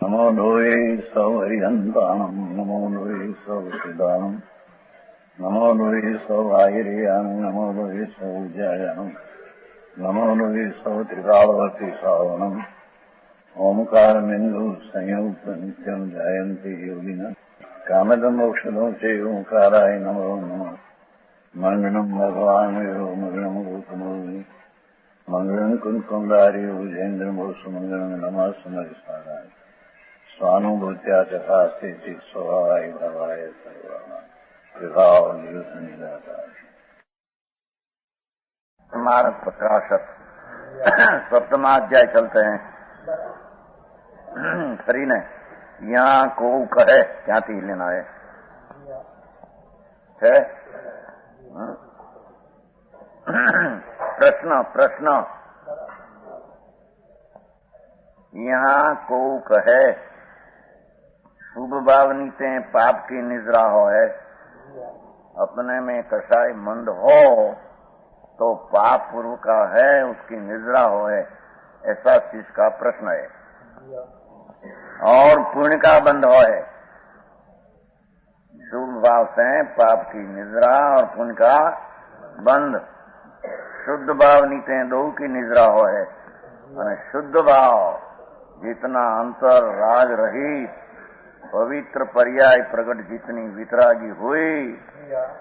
नमो लोये सौहरिहन्ताणम् नमो लोये सौचिदानम् नमो लोये सौभागिर्याम् नमो लोये सौज्यायानम् नमो लोये सौत्रिकालवती सावनम् ओंकारमिन्दु संयुक्त नित्यम् जयन्ति योगिनः कामदम् मोक्षदम् च ओंकाराय नमो नमः मङ्गलम् भगवान् विरो मङ्गलम् गौतमोनि मङ्गलम् कुन्कुण्डारि उजेन्द्रमोसुमङ्गलम् नमः समरिसाराय स्वानुभूत्या तथास्ति स्वभावाय भवाय सर्वभाव निदाताय। मार्ग प्रकाशक सप्तमाध्याय चलते हैं। खरी ने यहाँ को कहे क्या थी लेना है प्रश्न यहाँ को कहे शुभ भावनीते पाप की निजरा हो है, अपने में कसाई मंद हो तो पाप पूर्व का है उसकी निजरा हो है, ऐसा चीज का प्रश्न है। और पुण्य का बंध हो है, शुभ भाव से पाप की निजरा और पुण्य का बंध। शुद्ध भाव नीते दो की निजरा हो है, शुद्ध भाव जितना अंतर राग रही पवित्र पर्याय प्रकट जितनी वितरागी हुई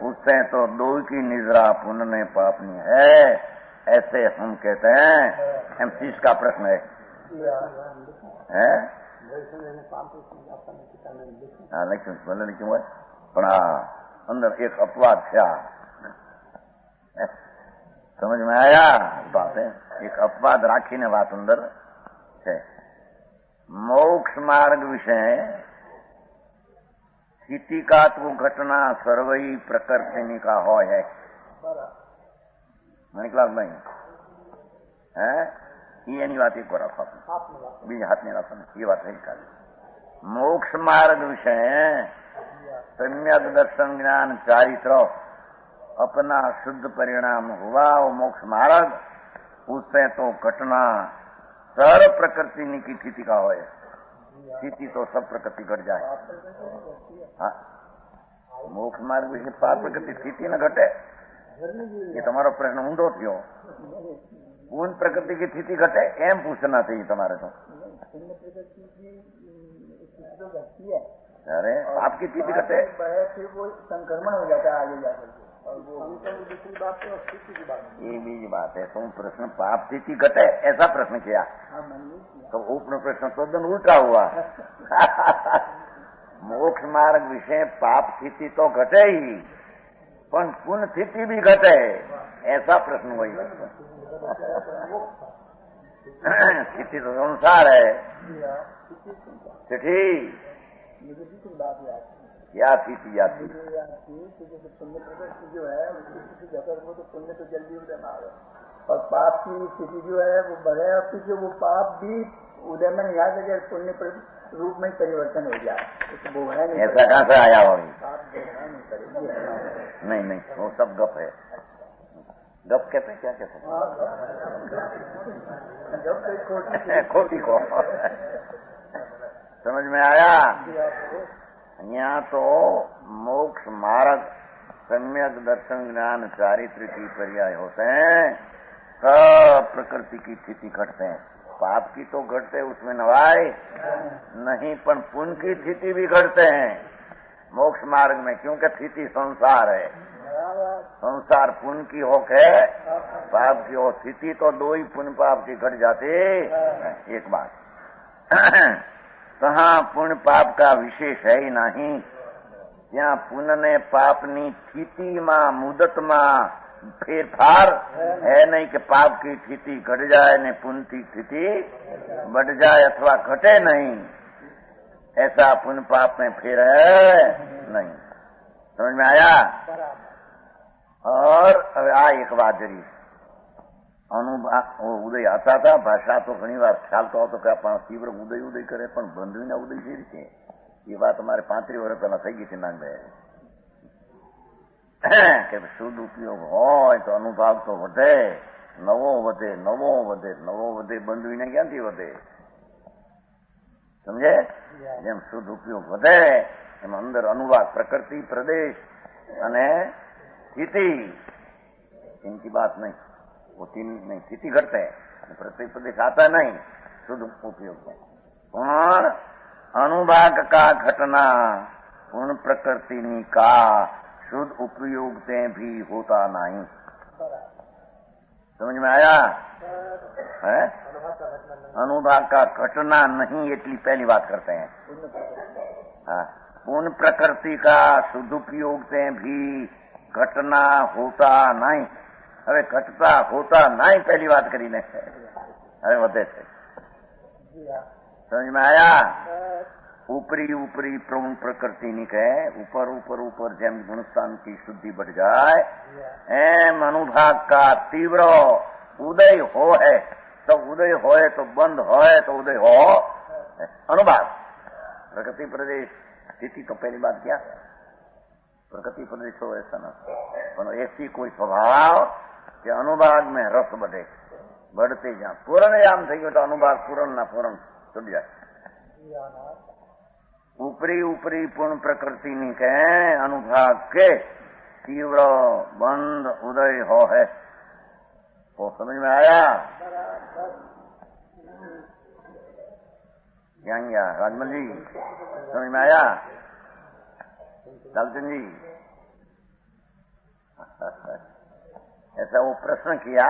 उससे तो दो की निजरा पुण्य ने पापनी है, ऐसे हम कहते हैं। एमसीस का प्रश्न है लेकिन પણ અંદર એક अपवाद था, समझ में आया बात है। एक अपवाद राखीने बात अंदर है। मोक्ष मार्ग विषय स्थिति का तो घटना सर्वई प्रकृति का हो है, निकला नहीं है ये बात एक बार बीज हाथ में रखना ये बात है। मोक्ष मार्ग विषय सम्यक दर्शन ज्ञान चारित्र अपना शुद्ध परिणाम हुआ वो मोक्ष मार्ग, उससे तो घटना सर्व प्रकृति की स्थिति का हो, स्थिति तो सब प्रकृति घट जाए। हाँ, मोक्ष मार्ग विषय पाप प्रकृति स्थिति न घटे, ये तुम्हारा प्रश्न ऊंधो थयो। पूर्ण प्रकृति की स्थिति घटे एम पूछना चाहिए तुम्हारे तो। अरे आपकी स्थिति घटे फिर वो संक्रमण हो जाता है आगे जाकर, और वो दूसरी बात है और स्थिति की बात ये भी बात है। तुम प्रश्न पाप स्थिति घटे ऐसा प्रश्न किया तो ऊपर प्रश्न तो दिन उल्टा हुआ। मोक्ष मार्ग विषय पाप स्थिति तो घटे ही पर पुण्य स्थिति भी घटे ऐसा प्रश्न वही। स्थिति तो संसार है, स्थिति या स्थिति या पुण्य प्रकृति जो है वो तो पुण्य तो जल्दी उदय में आवे, और पाप की स्थिति जो है वो बढ़े, और फिर जो वो पाप भी उदय में नहीं आ सके, पुण्य रूप में परिवर्तन हो जाए तो वो है नहीं। ऐसा कहाँ से आया होगी? नहीं नहीं वो सब गप है। गप कहते क्या कहते खोटी को समझ में आया। यहाँ तो मोक्ष मार्ग सम्यक दर्शन ज्ञान चारित्र की पर्याय होते हैं, सब प्रकृति की स्थिति घटते हैं। पाप की तो घटते उसमें नवाई नहीं, पर पुण्य की स्थिति भी घटते हैं मोक्ष मार्ग में, क्योंकि स्थिति संसार है। संसार पुण्य की होके पाप की हो, स्थिति तो दो ही पुण्य पाप की घट जाती। एक बात कहाँ पुण्य पाप का विशेष है ही नहीं, ત્યાં પુण्य ने पापनी स्थिति में मुदत में फेरफार है नहीं कि पाप की स्थिति घट जाए ने पुण्य की स्थिति बढ़ जाए अथवा घटे नहीं, ऐसा पुण्य पाप में फेर है नहीं। समझ में आया। और अब एक बात जरी वो उदय आता था, भाषा तो घनी बार ख्याल तो હતો કે આપણે तीव्र ઉદય કરે પણ બંધવીના ઉદય જે રીતે ये बात हमारे 35 વર્ષ પહેલા થઈ ગઈ છે નાગભાઈ કે શુદ્ધ ઉપયોગ હોય તો અનુભાવ તો વધે, નવો વધે બંધવીને ક્યાંથી વધે? समझे? જેમ શુદ્ધ ઉપયોગ વધે એમ અંદર અનુવાદ પ્રકૃતિ પ્રદેશ અને સ્થિતિ इनकी बात नहीं, वो तीन नहीं, स्थिति घटते हैं, प्रत्येक प्रदेश आता नहीं शुद्ध उपयोग में। पण अनुभाग का घटना उन प्रकृति का शुद्ध उपयोग से भी होता नहीं। समझ में आया है? अनुभाग का घटना नहीं એટલી पहली बात करते हैं। उन प्रकृति का शुद्ध उपयोग से भी घटना होता नहीं। अरे घटता होता नहीं पहली बात करी ने। अरे વધે છે, समझ में आया? ऊपरी ऊपरी प्रौण प्रकृति निकले, ऊपर ऊपर ऊपर જેમ गुणस्थान की शुद्धि बढ़ जाए एम अनुभाग का तीव्र उदय हो है तो उदय होए तो बंद होए तो उदय हो अनुभाग। प्रकृति प्रदेश स्थिति तो पहली बात क्या, प्रकृति प्रदेश हो ऐसा न, पर ऐसी कोई स्वभाव कि अनुभाग में रस बढ़े, बढ़ते जा पूर्ण याम થઈ ગયો તો अनुभाग पूर्ण ना पूर्ण छूट जाए। ऊपरी ऊपरी पूर्ण प्रकृति निके अनुभाग के तीव्र बंद उदय हो है। वो समझ में आया? क्या राजमल जी समझ में आया? लालचंद जी ऐसा वो प्रश्न किया,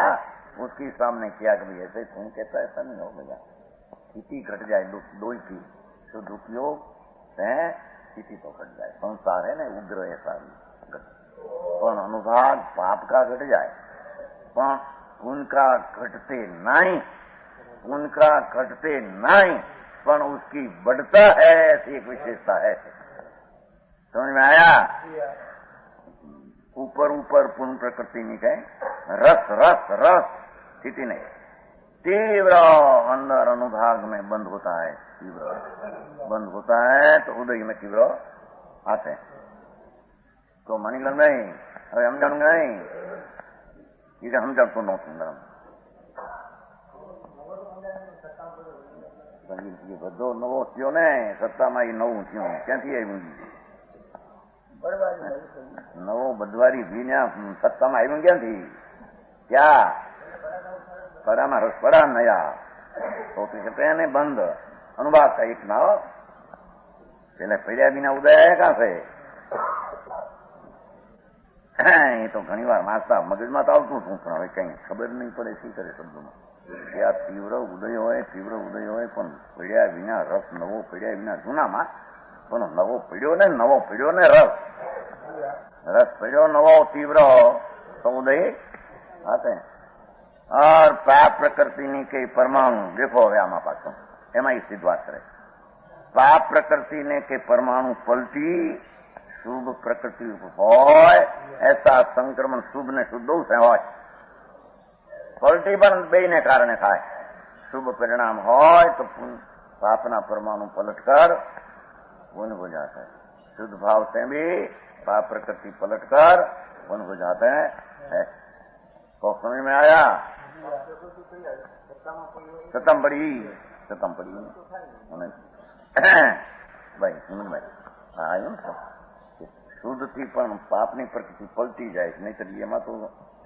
उसके सामने किया कि भाई ऐसे कौन कहता है, ऐसा नहीं हो भैया। स्थिति घट जाए दो ही की शुद्ध उपयोग है, स्थिति तो घट जाए। संसार है ना उग्र ऐसा पण अनुभाग पाप का घट जाए, पण उनका घटते नहीं, उनका घटते नहीं, पण उसकी बढ़ता है, ऐसी एक विशेषता है। समझ में आया? ऊपर ऊपर पूर्ण प्रकृति निकले, रस रस रस स्थिति नहीं, तीव्र अंदर अनुभाग में बंद होता है, तीव्र बंद होता है तो उदय में तीव्र आते हैं। तो मानी लग नहीं, अरे हम जान नहीं, ये हम जान तो नौ सुंदरम ये बधो नवो थयो ने सत्तामां ई नवुं थयुं, क्यांथी આવ્યું? नवो बदवारी भीने सत्तामां આવ્યું क्यांथी? क्या परामा रस पड़ा नया तो कहते हैं बंद अनुभाग का एक नाव पहले पड़िया बिना उदय आया कहां से? ये तो घनी बार मास्ता मगज में तो आवतुं हूँ, पण हवे कहीं खबर नहीं पड़े शी करे शब्द में क्या तीव्र उदय होय पण पड़िया विना रस नवो पड़िया विना जूना में पण नवो पड़ियो ने रस पड़ियो नवो तीव्र तो उदय आते हैं। और पाप प्रकृति ने के परमाणु देखो હવે આમાં પાછો એમાં એક સીધી વાત કરે, પાપ પ્રકૃતિ ને કે પરમાણુ પલટી શુભ પ્રકૃતિ હોય ऐसा संक्रमण शुभ ने शुद्ध से हो, पलटी पर बेने कारणे थाय। शुभ परिणाम हो तो पापना परमाणु पलटकर पुण्य हो जाता है, शुद्ध भाव से भी पाप प्रकृति पलटकर पुण्य हो जाते हैं। तो समझ में आया? सतम पड़ी भाई समझ में आयो सब शुद्ध थी पण पापनी प्रकृति पलटी जाए, नहीं तो ये तो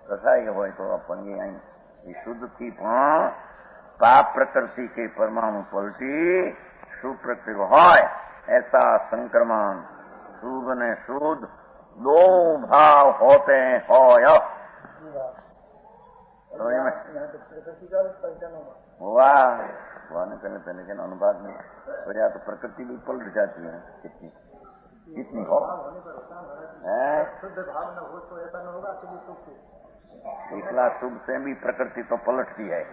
कसाई हो तो अपन ये शुद्ध थी पण पाप प्रकृति के परमाणु पलटी शुभ प्रकृति हो ऐसा संक्रमण शुभ ने शुद्ध दो भाव होते हो हुआ पहले के अनुभाग में तो या तो प्रकृति भी पलट जाती है, कितनी हो शुद्ध भाव न हो तो ऐसा न होगा कि इतना शुभ से भी प्रकृति तो पलटती है,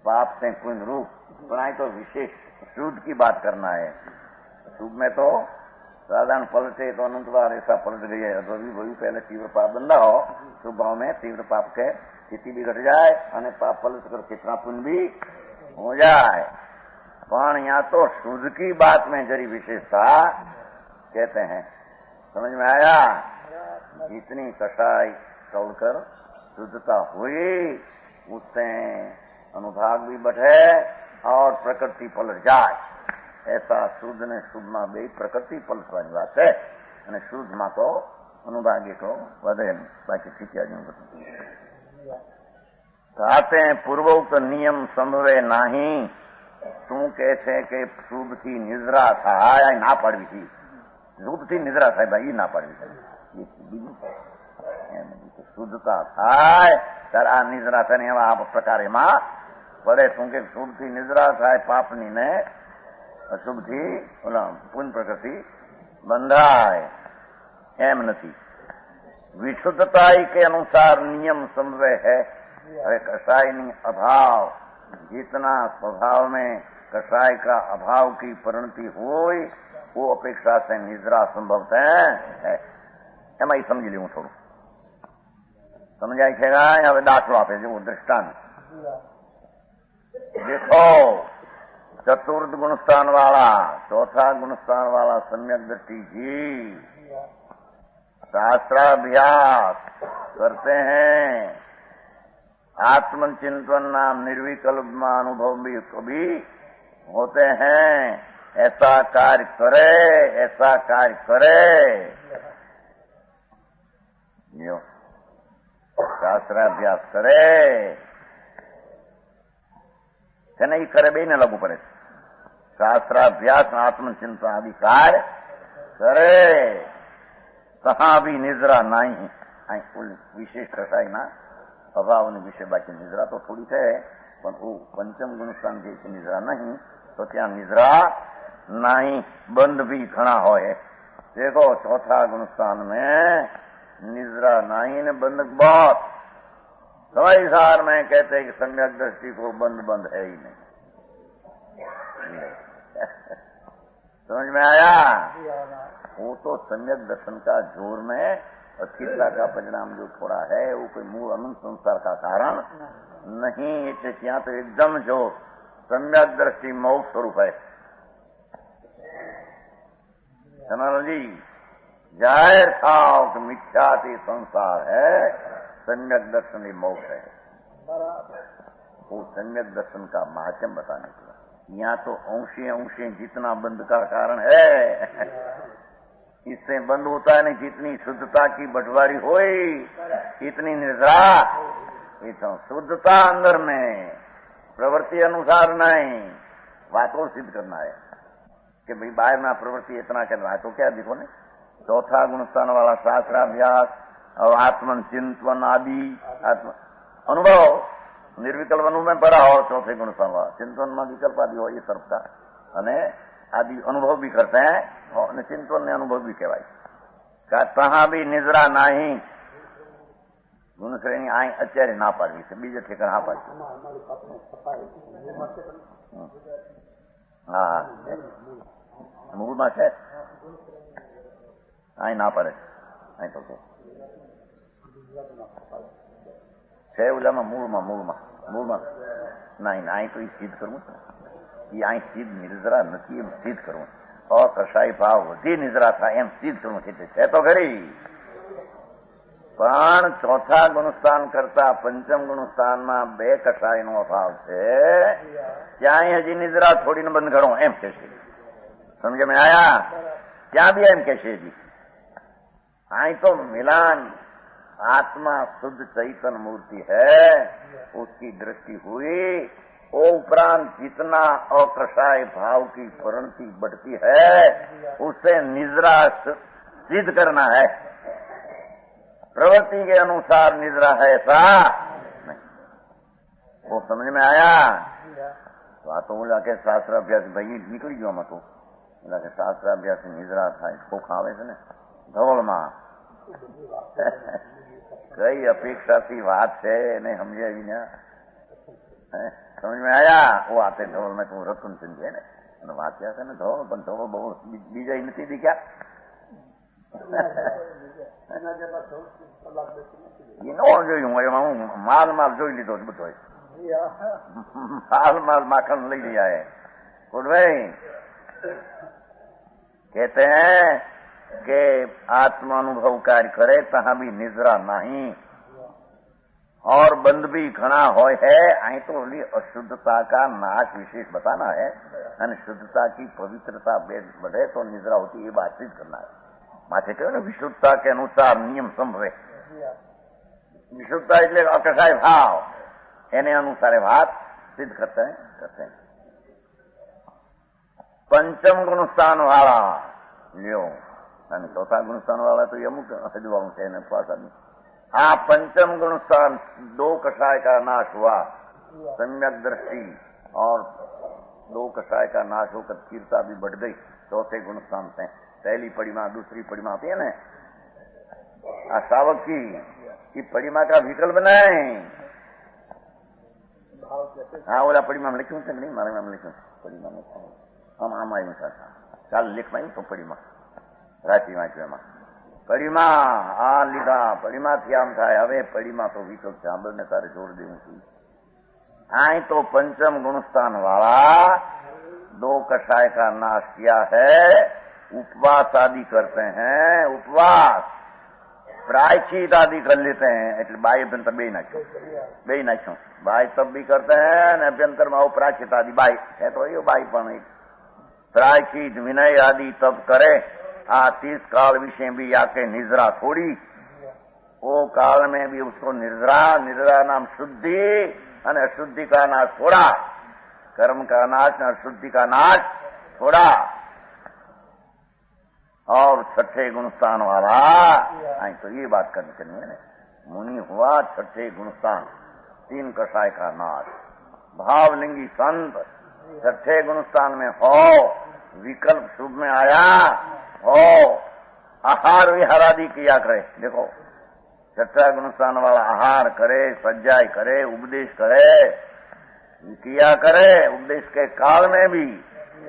पाप से पुण्य रूप बनाए तो विशेष शुद्ध की बात करना है। शुभ में तो साधारण पलटे तो अनंत बार ऐसा पलट गई है, अभी वही पहले तीव्र पाप बंदा हो, शुभ भाव में तीव्र पाप के स्थिति भी घट जाए और पाप पलट कर कितना पुण्य भी हो जाए। पण यहाँ तो शुद्ध की बात में जरी विशेषता कहते हैं, समझ में आया? इतनी कसाई तोड़कर शुद्धता हुई उससे अनुभाग भी बढ़े और प्रकृति पलट जाए, ऐसा शुद्ध ने शुभ में बे प्रकृति पलटवानी बात है અને શુદ્ધમાં તો અનુભાગી તો વધે બાકી શીખ્યા જ સાથે પૂર્વોક્ત નિયમ સંભવે નહીં શું કે છે કે શુભથી નિદ્રા થાય ના પાડવી હતી શુભથી નિદ્રા થાય ભાઈ ના પાડવી બીજું શુદ્ધતા થાય ત્યારે આ નિદ્રા થાય એવા આ પ્રકારે માં પડે શું કે શુભથી નિદ્રા થાય પાપની ને અશુભથી પુણ્ય પ્રકૃતિ બંધાય એમ નથી विशुद्धताई के अनुसार नियम संभव है। अरे कषाय अभाव जितना स्वभाव में कषाय का अभाव की परिणति हो वो अपेक्षा से निद्रा संभव है। एम समझ ली हूँ थोड़ा समझाई छेगा। हमें दाखलो आपे जो दृष्टांत देखो चतुर्थ गुणस्थान वाला चौथा गुणस्थान वाला सम्यक दृष्टि जी शास्त्राभ्यास करते हैं आत्मचिंतन नाम निर्विकल्प में अनुभव भी कभी होते हैं। ऐसा कार्य करे जो शास्त्राभ्यास करे કે નહીં કરે બેને લાગુ પડે શાસ્ત્રાભ્યાસ આત્મચિંતન આદि कार्य करे कहा भी निद्रा नहीं विशेष कसाई ना अभाव ने विषय बाकी निद्रा तो थोड़ी है पर वो पंचम गुणस्थान की निद्रा नहीं तो क्या निद्रा नहीं बंद भी घना हो है। देखो चौथा गुणस्थान में निद्रा नहीं ने बंद बहुत सवाई सार में कहते हैं कि सम्यक दृष्टि को बंद है ही नहीं। समझ में आया? वो तो सम्यक दर्शन का जोर में अस्थिरता का परिणाम जो थोड़ा है वो कोई मूल अनंत संसार का कारण नहीं। એટલે ત્યાં तो एकदम जो सम्यक दृष्टि मोक्ष स्वरूप है। जी जाहिर था कि मिथ्याति संसार है सम्यक दर्शन ही मोक्ष है। वो सम्यक दर्शन का महात्म बताने के लिए यहाँ तो अंशी जितना बंद का कारण है इससे बंद होता है नहीं। जितनी शुद्धता की बंटवारी होई इतनी निद्रा तो शुद्धता अंदर में प्रवृत्ति अनुसार नहीं बातों सिद्ध करना है कि भाई बाहर में प्रवृत्ति इतना कर रहा है तो क्या देखो ने चौथा गुणस्थान वाला शास्त्राभ्यास और आत्मन चिंतन आदि आत्म अनुभव निर्विकल्प अनुभव में पड़ा हो चौथे गुणस्थान वाला चिंतन में विकल्प आदि हो ये सर्व का अने आदि अनुभव भी करते हैं और चिंतन ने अनुभव भी कहवाय तहा भी निद्रा नहीं गुण श्रेणी आई अत्यारे ना पाड़वी से बीजे ठेकर हाँ पाड़ी हाँ मूल में है आई ना पड़े आई तो छे उला में मूल में नहीं आई तो सिद्ध करूँ ये आई सिद्ध निद्रा नहीं एम सिद्ध करूँ और कषाय भाव वधी निद्रा था एम सिद्ध करूँ है तो खरी पण चौथा गुणस्थान करता पंचम गुणस्थान में बे कषाय नो अभाव है क्या हजी निद्रा थोड़ी ने बंद करो एम कैसे समझ में आया? क्या भी एम कैसे जी आई तो मिलान आत्मा शुद्ध चैतन्य मूर्ति है उसकी दृष्टि हुई उपरांत जितना अकषाय भाव की परिणति बढ़ती है उसे निद्रा सिद्ध करना है। प्रवृत्ति के अनुसार निद्रा है ऐसा नहीं। वो समझ में आया? तो आ तो बोला के शास्त्राभ्यास भाई निकली गयो मत बोला के शास्त्राभ्यास निद्रा था इसको खावे से ने धवल मां कई अपेक्षा सी बात है नहीं समझे भी ना समझ में आया? वो आते धोल में तुम रतन समझे ने बात क्या है धोल पण धोल बहु बीजा नहीं दिख्या ये नो जो माल जो लीधो बधो माल माखन लई लिया है। गुड भाई कहते हैं कि आत्मानुभव कार्य करे तहां भी निद्रा नहीं और बंद भी घना हो है। आई तो ओली अशुद्धता का नाश विशेष बताना है और शुद्धता की पवित्रता बढ़े तो निद्रा होती है, ये बातचीत करना है। माथे कहो ने विशुद्धता के अनुसार नियम संभवे। विशुद्धता એટલે અકસાય ભાવ એને અનુસારે વાત સિદ્ધ કરते हैं। पंचम गुण स्थान वाला લ્યો અને ચોથા ગુણ स्थान वाला तो अमुक हजवाओं से न पास आदमी। हाँ, पंचम गुण स्थान 2 कषाय का नाश हुआ, सम्यक दृष्टि और 2 कषाय का नाश होकर तीव्रता भी बढ़ गई। चौथे गुण स्थान से पहली परिमा दूसरी परिमा होती है ना, सावक की परिमा का विकल्प नहीं। हाँ, बोला परिमा में लिखूं नहीं, मारे में लिखूं परिमा में हम आम आई में चाल लिख पाई तो परिमा राची वांचवेમાં परिमा આ લીધા પરિમાથી આમ થાય। હવે પરિमा तो વિકલ્પ છે, આંબળને તારે જોડ દેવું છું। आई तो पंचम गुणस्थान वाला 2 कषाय का नाश किया है। उपवास आदि करते हैं, उपवास प्रायश्चित आदि कर लेते हैं। એટલે બાહ્ય અભ્યંતર બે નાખ્યું। બાહ્ય તપ भी करते हैं અને અભ્યંતર માં પ્રાયશ્ચિત આદि બાહ્ય है तो ये बाह्य પણ प्रायश्चित विनय आदि तब करे। 30 काल विषय भी आके निद्रा छोड़ी, वो काल में भी उसको निद्रा नाम शुद्धि और अशुद्धि का नाश छोड़ा, कर्म का नाश और अशुद्धि का नाश छोड़ा। और छठे गुणस्थान वाला तो ये बात करनी है। मुनि हुआ छठे गुणस्थान 3 कषाय का नाश। भावलिंगी संत छठे गुणस्थान में हो, विकल्प शुभ में आया हो, आहार विहार आदि किया करे। देखो छठा गुणस्थान वाला आहार करे, सज्जाई करे, उपदेश करे, किया करे। उपदेश के काल में भी,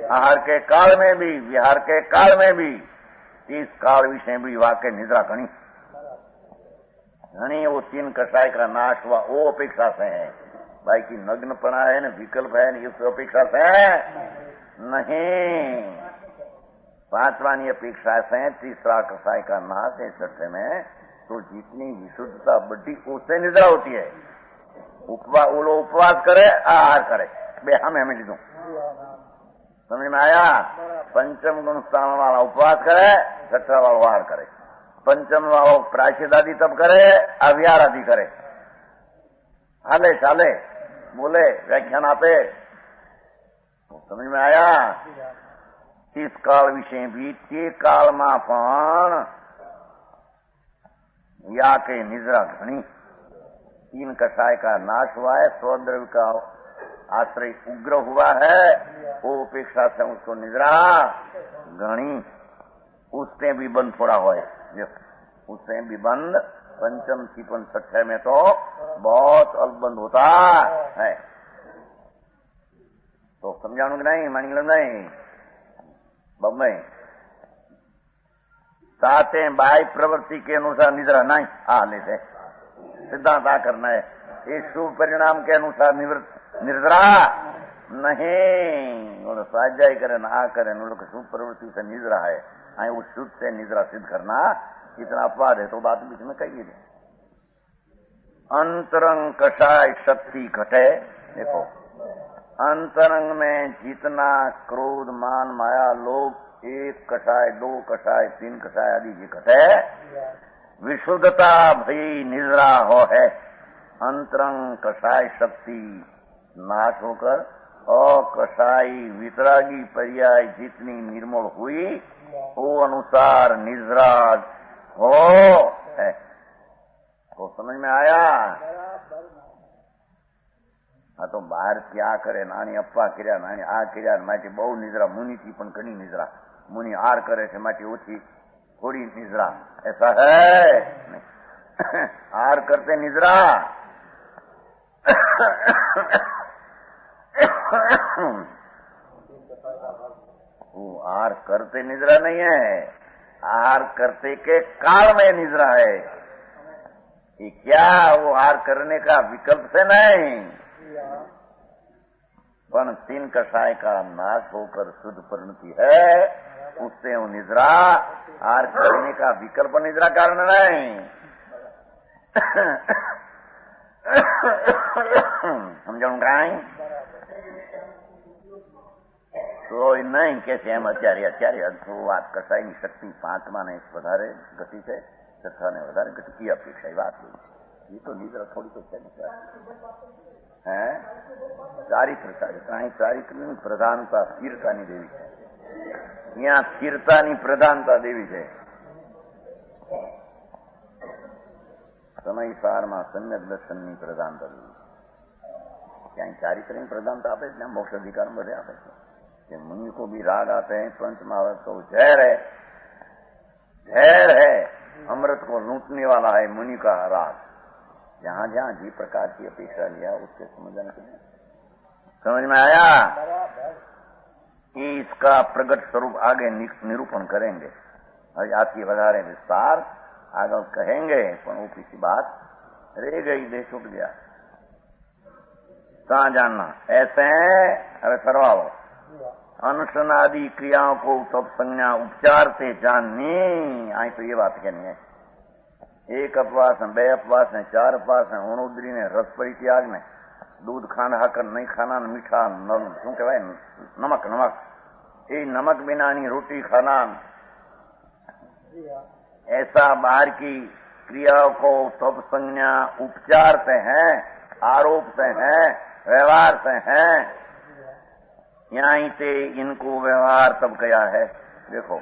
आहार के काल में भी, विहार के काल में भी, 30 काल विषय भी वाकई निद्रा घनी वो 3 कषाय का नाश हुआ। वो अपेक्षा से है भाई की नग्नपना है न विकल्प है न, इस अपेक्षा से नहीं। 5वां अपेक्षा से 3रा कषाय का नाश है छठे में। तो जितनी विशुद्धता बढ़ी उससे निद्रा होती है। उपवास करे, आहार करे, बे हमें लीधू समझ में आया। पंचम गुण स्थान वाला उपवास करे, छठा वाला आहार करे। पंचम वाला प्रायश्चित आदि तब करे, अविहार आदि करे, हाले चाले बोले व्याख्यान आपे, तो समझ में आया। 30 काल विषय भी ते काल में पण या के निद्रा घनी। 3 कषाय का नाश हुआ है, स्वद्रव्य का आश्रय उग्र हुआ है, वो अपेक्षा से उसको निद्रा घनी। उससे भी बंद थोड़ा हो, उससे भी बंद। पंचम चिपन छठे में तो बहुत अल्प बंद होता है। तो समझाणु नहीं, मानी लो नहीं। बम्बई साथे बाह्य प्रवृत्ति के अनुसार निद्रा नहीं लेते, सिद्धांत करना है। इस शुभ परिणाम के अनुसार निद्रा नहीं। वो स्वाध्याय करे ना करे, लोग शुभ प्रवृत्ति से निद्रा है, उस शुद्ध से निद्रा सिद्ध करना इतना अपवाद है। तो बात बीच में कहिए। अंतरंग कषाय शक्ति घटे। देखो अंतरंग में जितना क्रोध मान माया लोभ 1 कषाय 2 कषाय 3 कषाय आदि जी घटे, विशुद्धता भई निद्रा हो है। अंतरंग कषाय शक्ति नाश होकर अकषायी वितरागी पर्याय जितनी निर्मूल हुई, वो अनुसार निद्रा हो है। तो समझ में आया। हाँ तो बाहर क्या करे, नानी अप्पा कर्या, नानी आ कर्या, माटी बहु निद्रा। मुनि थी पण घनी निद्रा। मुनि आर करे थे, माटी ओછી थोड़ी निद्रा, ऐसा है नहीं। आर करते निद्रा वो आर करते निद्रा नहीं है, आहार करते के काल में निद्रा है। ये क्या वो आहार करने का विकल्प से नहीं, पण 3 कषाय का नाश होकर शुद्ध परिणति है, उससे वो निद्रा आहार करने का विकल्प निद्रा कारण नहीं। સમજણ કાંઈ તો નહીં કે છે એમ અત્યારે વાત કસાયની શક્તિ 5માં ને વધારે ગતિ છે, 6 ને વધારે ગતિ કી અપેક્ષા એ વાત એ તો નીકળ થોડી તો છે હે ચારિત્રની પ્રધાનતા સ્થિરતાની દેવી છે. અહીંયા સ્થિરતાની પ્રધાનતા દેવી છે. સમયસારમાં સમ્યક દર્શનની પ્રધાનતા દેવી. ક્યાંય ચારિત્રની પ્રધાનતા આપે છે, મોક્ષ અધિકાર બધે આપે છે. कि मुनि को भी राग आते हैं, पंच महावत तो जहर है, अमृत को लूटने वाला है मुनि का राग. जहां जहां जी प्रकार की अपेक्षा लिया उसके समझने के लिए समझ में आया कि इसका प्रगट स्वरूप आगे निरूपण करेंगे. आती વધારે विस्तार आगे कहेंगे, पर वो किसी बात रह गई, दे छूट गया. कहाँ जानना ऐसे अरे करवाओ. अनुष्ठानादि क्रियाओं को तप संज्ञा उपचार से जाननी. आई तो ये बात कहनी है. 1 उपवास है, 2 उपवास है, 4 उपवास है, अणुद्री ने रस परित्याग ने दूध खाना हाकर नहीं खाना, मीठा शू कहवाय नमक ये नमक बिना रोटी खाना, ऐसा बाहर की क्रियाओं को तप संज्ञा उपचार से है, आरोप से है, व्यवहार से है. यहीं से इनको व्यवहार तब किया है. देखो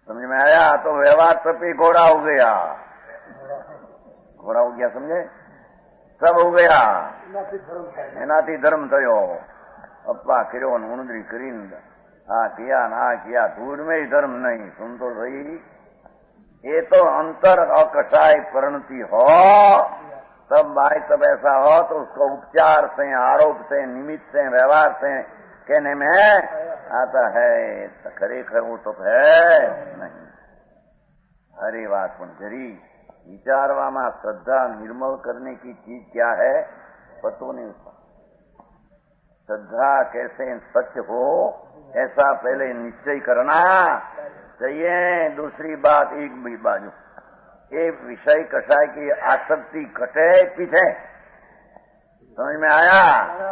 समझ में आया. तो व्यवहार तब ही घोड़ा हो गया, समझे, सब हो गया. एनाथी धर्म थयो. अप्पा कर्यो ने उणदरी करीने आ किया धूड़ में ही धर्म नहीं. सुन तो रही, ये तो अंतर अकसाय परिणति हो तब भाई तब ऐसा हो तो उसको उपचार से, आरोप से, निमित्त से, व्यवहार से कहने में आता है. तो खरेखर वो तो है नहीं. हरी बात पण जरी विचारवामा श्रद्धा निर्मल करने की चीज क्या है पतो नहीं उसका. श्रद्धा कैसे सत्य हो ऐसा पहले निश्चय करना चाहिए. दूसरी बात एक भी बाजू ये विषय कसाय की आसक्ति घटे पीछे. समझ में आया.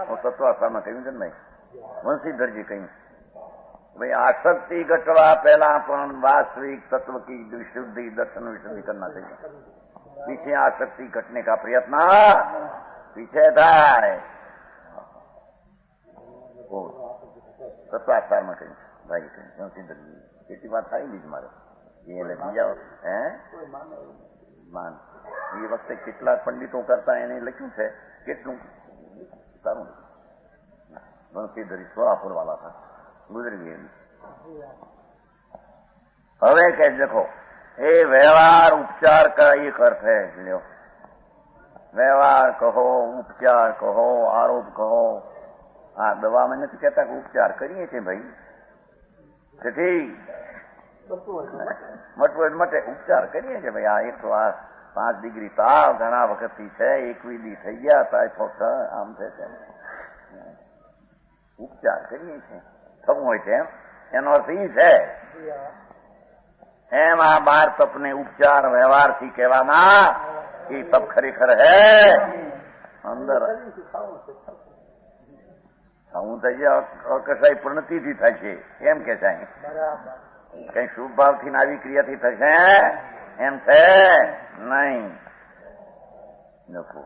वो तत्वास्था में कहूं भाई वंशीधर जी कहीं भाई आसक्ति घटवा पहला पण वास्तविक तत्व की विशुद्धि दर्शन विशुद्धि करना चाहिए. पीछे आसक्ति घटने का प्रयत्न पीछे था. तत्वास्था में कहीं भाई कहीं वंशीधर जी કેટલી વાત થાય બીજ મારે એ લખી જાઓ હે માન. એ વખતે કેટલાક પંડિતો કરતા એને લખ્યું છે કેટલું સારું. વંશીધરી સોલાપુર वाला था, गुजर गए. હવે કે देखो ये व्यवहार उपचार का एक अर्थ है. लो व्यवहार कहो, उपचार कहो, आरोप कहो. हाँ दवा में नहीं कहता कि उपचार करिए थे भाई मटे उपचार करिए कि भाई आ 105 ડિગ્રી તાવ ઘણા વખતથી છે, 21 દી થઈ ગયા, ટાઇફોઇડ આમ છે. ઉપચાર કરીએ છીએ થવું હોય છે એનો અર્થ એ છે. એમ આ 12 તપને ઉપચાર વ્યવહારથી કહેવામાં એ તપ ખરેખર હે અંદર હું તો અકસાઈ પ્રણતિથી થાય છે એમ કે છે. કઈ શુભ ભાવથી આવી ક્રિયાથી થશે એમ છે નહીં.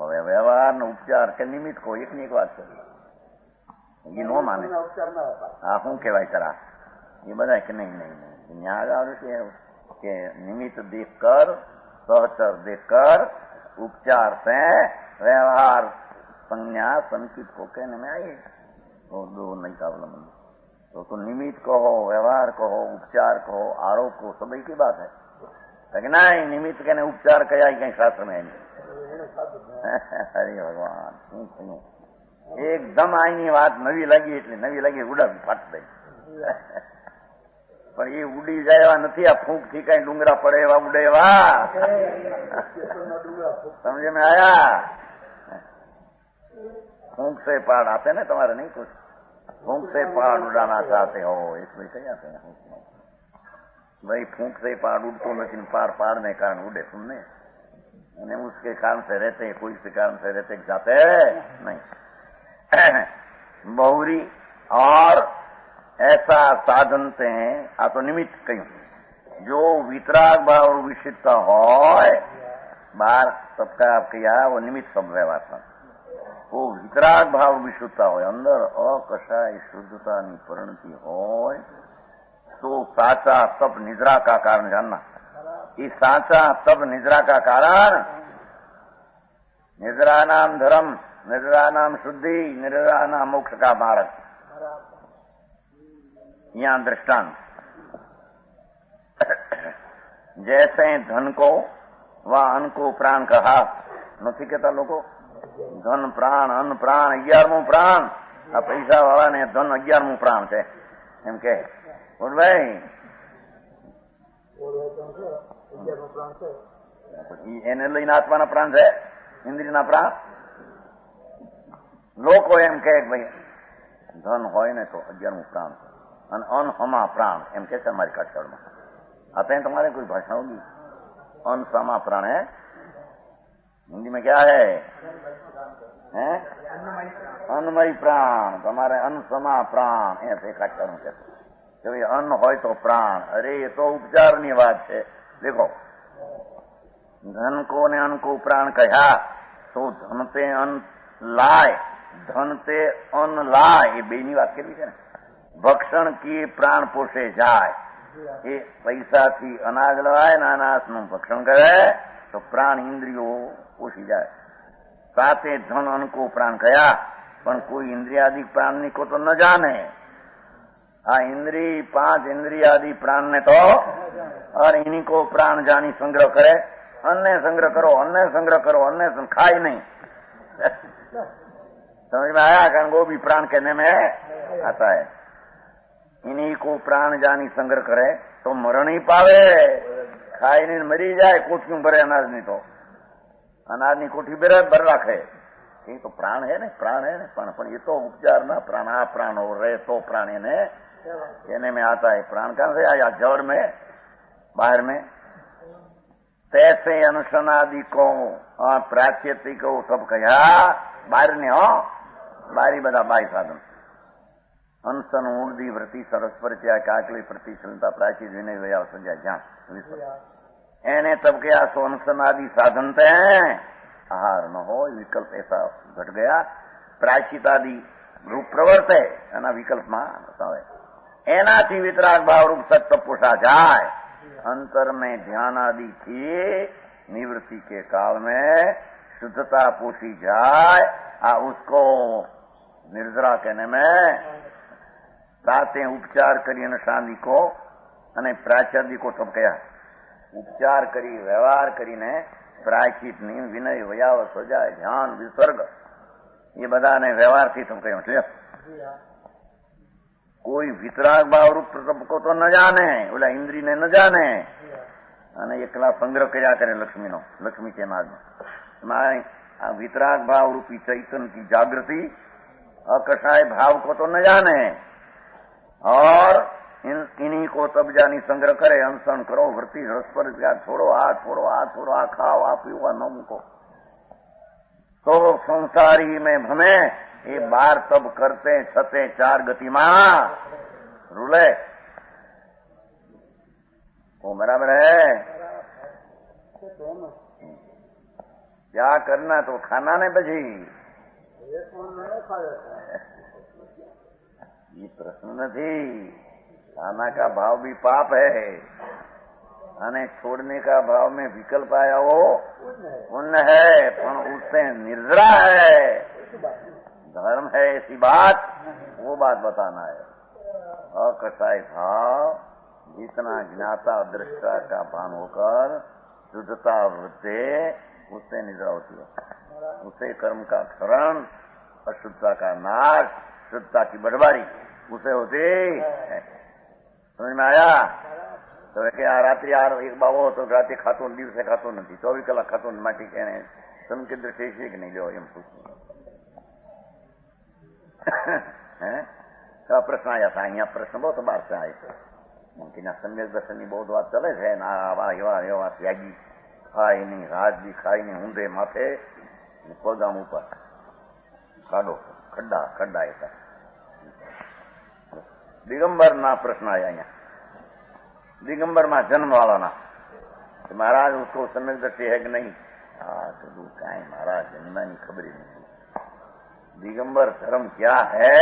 હવે વ્યવહાર નો ઉપચાર કે નિમિત્ત કો એકની એક વાત કરી એ નો માને. હા શું કહેવાય તરા એ બધા કે નહીં ન્યાય આવ્યું છે કે નિમિત્ત દેખ કર, सहचर देखकर उपचार से व्यवहार संज्ञा संकित को कहने में आई. तो दो नहीं अवलंबन तो निमित्त कहो, व्यवहार कहो, उपचार कहो, आरोप कहो, सब एक ही बात है. लेकिन नहीं निमित्त कहने उपचार कया कहीं शास्त्र में नहीं. हरे भगवान एकदम आईनी बात नवी लगी એટલે નવી લગી ઉડા ફાટ દઈ. પણ એ ઉડી જાય એવા નથી. આ ફૂંક થી કઈ ડુંગરા પડે એવા ઉડે એવા સમજ में आया. फूंक से पहाड़ आते ना तुम्हारे नहीं कुछ फूंक से पहाड़ उड़ाना चाहते हो इसमें कहीं आते हैं भाई. फूंक से पहाड़ उड़तो लेकिन पार पार ने कारण उड़े सुनने उसके कारण से रहते, कोई के कारण से रहते जाते नहीं। बहुरी और ऐसा साधनते हैं आ तो निमित्त कहीं जो वितराग भाव विशिष्टता हो बाहर सबका आप किया वो निमित्त सब व्यवहार था। वो वितराग भाव विशुद्धता हो अंदर अकशाय शुद्धता परिणति हो तो साचा तब निद्रा का कारण जानना। ये साचा तब निद्रा का कारण निद्रा नाम धर्म, निद्रा नाम शुद्धि, निद्रा नाम मोक्ष का मार्ग। यहाँ दृष्टांत जैसे धन को व अन्न को प्राण कहा नहीं कहता लोगों। धन प्राण अन्न प्राण 11मું प्राण आ पैसा वाला ने धन 11મું प्राण है एम के बोल भाई એને લઈને આત્માના પ્રાણ છે ઇન્દ્રિયના પ્રાણ। લોકો એમ કહે ભાઈ ધન હોય ને તો 11મું प्राण અને અન્ન હમા प्राण એમ કે છે અમારી કાઠિયાવાડમાં। आते हैं तुम्हारे कोई भाषा होगी अन्न समा प्राण है। हिंदी में क्या है अन्नमयी प्राण तुम्हारे अन्न समा प्राण ऐसे काटता हूं कहते अन्न हो तो प्राण। अरे ये तो उपचार नहीं बात है। देखो धन को ने अन्न को प्राण कहा तो धन ते अन्न लाए धन ते अन्न लाए ये बेनी बात के लिए भक्षण की प्राण पोषे जाए। ये पैसा थी अनाज लवाए ना अनाज નું ભક્ષણ કરે તો પ્રાણ ઇન્દ્રિયો પોષી જાય। साथे धन अन्न को प्राण कया पण कोई इंद्रियादि प्राण ने को तो न जाने। आ इंद्री 5 इंद्रियादि प्राण ने तो और इन्हीं को प्राण जानी संग्रह करे। अन्न संग्रह करो अन्न संग्रह करो अन्न खाई नहीं समझ में आया। कारण वो भी प्राण कहने में आता है। इन्हीं को प्राण जानी संग्रह करे तो मरण ही पावे। खाई नहीं मरी जाए कोठियों भरे अनाज नहीं तो अनाज ની કોઠી ભર રાખે ये तो प्राण है ने प्राण है ने पण ये तो उपचार ना प्राण आ प्राण हो रहे तो प्राण ने कहने में आता है। प्राण कहां से आया जड़ में बाहर में। तैसे अनुसनादि को प्राच्यति को सब कहा बाहर ने हो बारी बदा बाई साधन अनसन ऊर्दी व्रति सरस्वर काकली प्रतिशलता प्राचीन विनय वया संजय ज्ञान एने तब क्या सो अनसन आदि साधनते हैं। आहार न हो विकल्प ऐसा घट गया। प्राचित आदि रूप प्रवर्त है एना विकल्प में बतावे एनाथी वितराग भाव रूप सत्य पोषा जाए। अंतर में ध्यान आदि की निवृत्ति के काल में शुद्धता पोषी जाए। उसको निर्जरा कहने में साथे उपचार करी शांति को अने प्राचार्य को सब कया। उपचार करी व्यवहार करीने प्रायचित नी विनय वयाव सजाय ध्यान विसर्ग ये बधा ने व्यवहार थी तुम कहो એટલે कोई वितराग भाव रूप को तो न जाने बोला इंद्री ने न जाने अने एकला संग्रह कर्या करे लक्ष्मी नो लक्ष्मी के नाद में वितराग भाव रूपी चैतन्य की जागृति अकषाय भाव को तो न जाने और इन्हीं को तब जानी संग्रह करे अनशन करो वृत्ति रसपर छोड़ो आ खाओ आ पीओ आ नम को तो संसारी में भमे ये बार तब करते छते 4 गति मां रूले वो बराबर है। क्या करना तो खाना ने बजी ये प्रश्न नहीं। खाना का भाव भी पाप है अने छोड़ने का भाव में विकल्प आया वो पुण्य है पर उससे निर्जरा है धर्म है ऐसी बात वो बात बताना है। अकषाय भाव जितना ज्ञाता दृष्टा का भान होकर शुद्धता वृत्ते उससे निद्रा होती है। उसे कर्म का क्षरण अशुद्धता का नाश शुद्धता की बढ़वारी उसे होती है। समझ में आया। तो કે આ રાત્રિ એક બાવો હતો રાતે ખાતો દિવસે ખાતો નથી 24 કલાક ખાતો માટે એને સંકેત છે કે નહીં લ્યો એમ પૂછ્યું હે તો પ્રશ્ન આયા था। અહીંયા પ્રશ્ન બહુ બાર से आए थे कि ना सम्यक दर्शन की बहुत बात चले थे ना एवा त्यागी खाई नहीं, राज भी खाई नहीं, ऊंधे माथे पगाम ऊपर काढो खड्डा खड्डा ऐसा। दिगंबर ना प्रश्न आया यहाँ, दिगंबर में जन्म वाला ना तो महाराज उसको सम्यक दृष्टि है कि नहीं? तो कहीं महाराज जन्मा नहीं, खबर ही नहीं। दिगंबर धर्म क्या है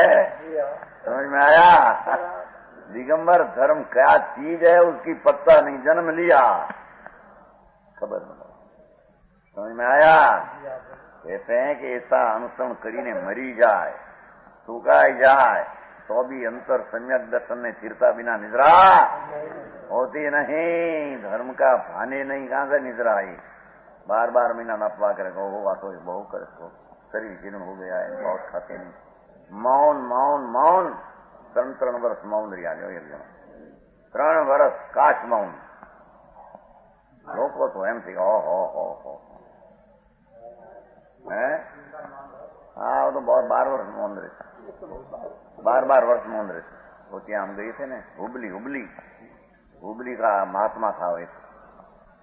समझ में आया? दिगंबर धर्म क्या चीज है उसकी पत्ता नहीं, जन्म लिया खबर नहीं, समझ में आया? कहते हैं कि ऐसा अनुसरण करीने मरी जाए, सुकाई जाए तो भी अंतर सम्यक दर्शन ने तीरता बिना निद्रा होती नहीं। धर्म का भाने नहीं, कहां से निद्रा आई? बार बार मीना नपवा करे होगा तो बहु करे तो शरीर जीर्ण हो गया है, बहुत खाते नहीं। मौन मौन मौन 3 वर्ष मौन रिया जो 3 वर्ष काश मौन लोग तो एम थी हो हाँ वो तो बहुत 12 वर्ष मौन रहे, 12 वर्ष मौन रहे। वो ત્યાં हम गए थे ना हुबली का महात्मा था एक,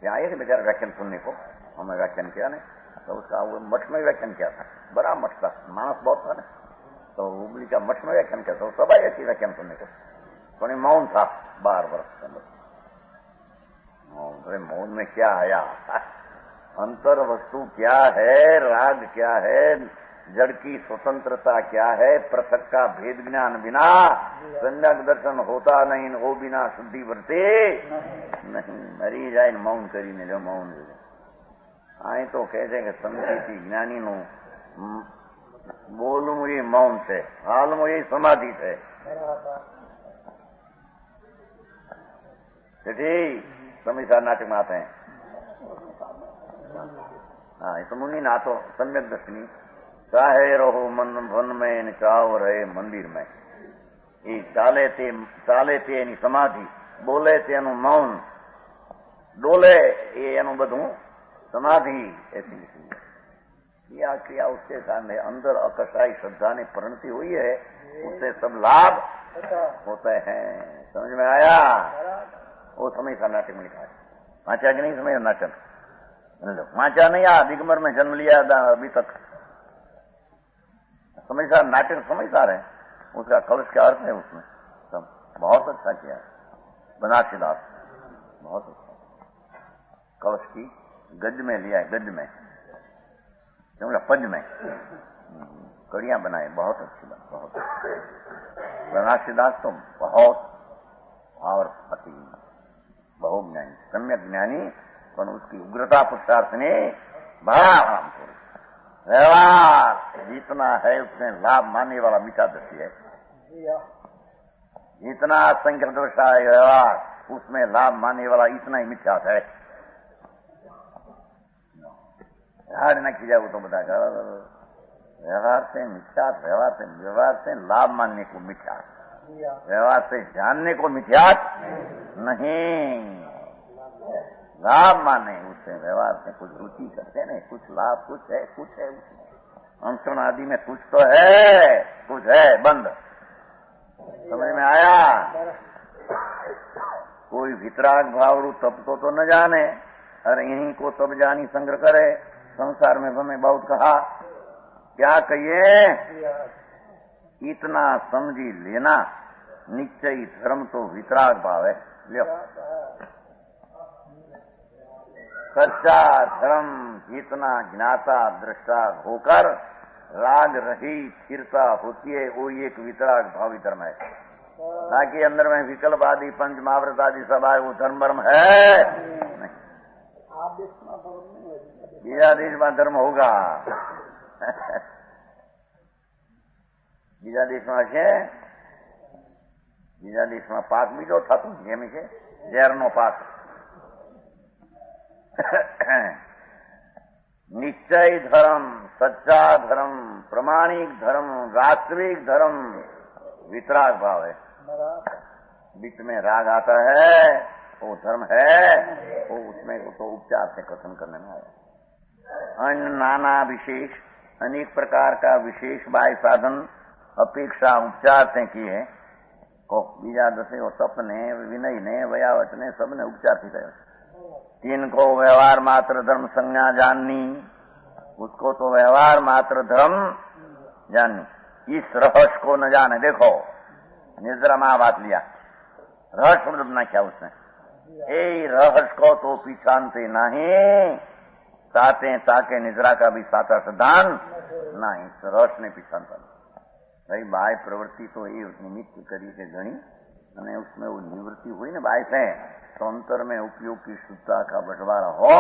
यहाँ आए थे बेचारे व्याख्यान सुनने को, हमने व्याख्यान किया ना तो उसका वो मठ में व्याख्यान किया था, बड़ा मठ था, मानस बहुत था ना, तो हुबली का मठ में व्याख्यान किया था, सब आए थे व्याख्यान सुनने को। तो मौन था 12 वर्ष के अंदर। मौन में क्या आया? अंतर वस्तु क्या है, राग क्या है, जड़ की स्वतंत्रता क्या है, पृथक का भेद ज्ञान बिना सम्यक दर्शन होता नहीं, हो बिना शुद्धि वर्ते नहीं। मरी जाए मौन કરીને जो मौन आए तो कहते कि समझी ज्ञानी નું બોલવું એ મૌન છે, હાલમાં એ સમાધિ છે। समीसा नाटक में आते हैं। हाँ ये तो मुनि ना तो सम्यक दर्शनी चाहे रहो मन वन में चाहो रहे मंदिर में, ये चाले ते एनी समाधि, बोले ते एनु मौन, डोले ये एनु बधु समाधि ऐसी क्रिया क्रिया उसके सामने अंदर अकसाई श्रद्धा ने परिणति हुई है, उससे सब लाभ होते हैं। समझ में आया? वो समय सा नाटक में लिखा है, वाचा कि नहीं समय नाटक वाचा नहीं, आ दिगंबर में जन्म लिया अभी तक समझदार नाटक समझदार है, उसका कलश क्या अर्थ है उसमें सब बहुत अच्छा किया है। बनारसीदास बहुत अच्छा कलश की गज में लिया है, गज में पज में कड़ियां बनाए, बहुत अच्छी बात, बहुत बनारसीदास तो बहुत और अति बहुज्ञानी सम्यक ज्ञानी, पर उसकी उग्रता पुरुषार्थ ने बड़ा आराम करो। व्यवहार जितना है उसमें लाभ मानने वाला मीठा दृष्टि है, जितना संख्या दोषा है व्यवहार उसमें लाभ मानने वाला इतना ही मिथ्या है। याद न किया वो तो बताएगा व्यवहार से मिथ्या, व्यवहार से लाभ मानने को मिथ्या, व्यवहार से जानने को मिथ्या नहीं। लाभ माने उससे व्यवहार से कुछ रुचि करते नहीं, कुछ लाभ कुछ है अंशरण आदि में कुछ तो है, कुछ है बंद। समझ में आया? कोई वितराग भाव रू तब तो न जाने, अरे यहीं को तब जानी संग्रह करे। संसार में हमें बहुत कहा, क्या कहिए? इतना समझी लेना निश्चय धर्म तो वितराग भाव है। लियो सच्चा धर्म जितना ज्ञाता दृष्टा होकर राग रही स्थिरता होती है, वो एक वितराग भावी धर्म है। ताकि अंदर में विकल्प आदि पंच महाव्रत आदि सब आए, वो धर्म है नहीं। बीजा देश में धर्म होगा बीजा देश में છે, બીજા દેશમાં પાક બીજો થતો જેમ છે ઝેરનો પાક। निश्चय धर्म, सच्चा धर्म, प्रमाणिक धर्म, वास्तविक धर्म वितराग भाव है। बीच में राग आता है वो धर्म है, वो उसमें तो उपचार से कथन करने में आया। अन्य नाना विशेष अनेक प्रकार का विशेष बाह्य साधन अपेक्षा उपचार से किए को बीजा दसे वो तप ने विनय ने वयावत ने सबने उपचार थी गयो। तीन को व्यवहार मात्र धर्म संज्ञा जाननी, उसको तो व्यवहार मात्र धर्म जाननी। इस रहस्य को न जाने, देखो निद्रा में बात लिया, रहस्य मतलब ना क्या उसने, ए रहस्य को तो पीछानते नहीं, साते ताके निद्रा का भी साता सदान नहीं, रहस्य ने पीछानता भाई। बाह्य प्रवृत्ति तो ये निमित्त करी के गणी અને उसमें वो निवृत्ति हुई ना बाह्य से, तो अंतर में उपयोग की शुद्धता का बंटवारा हो,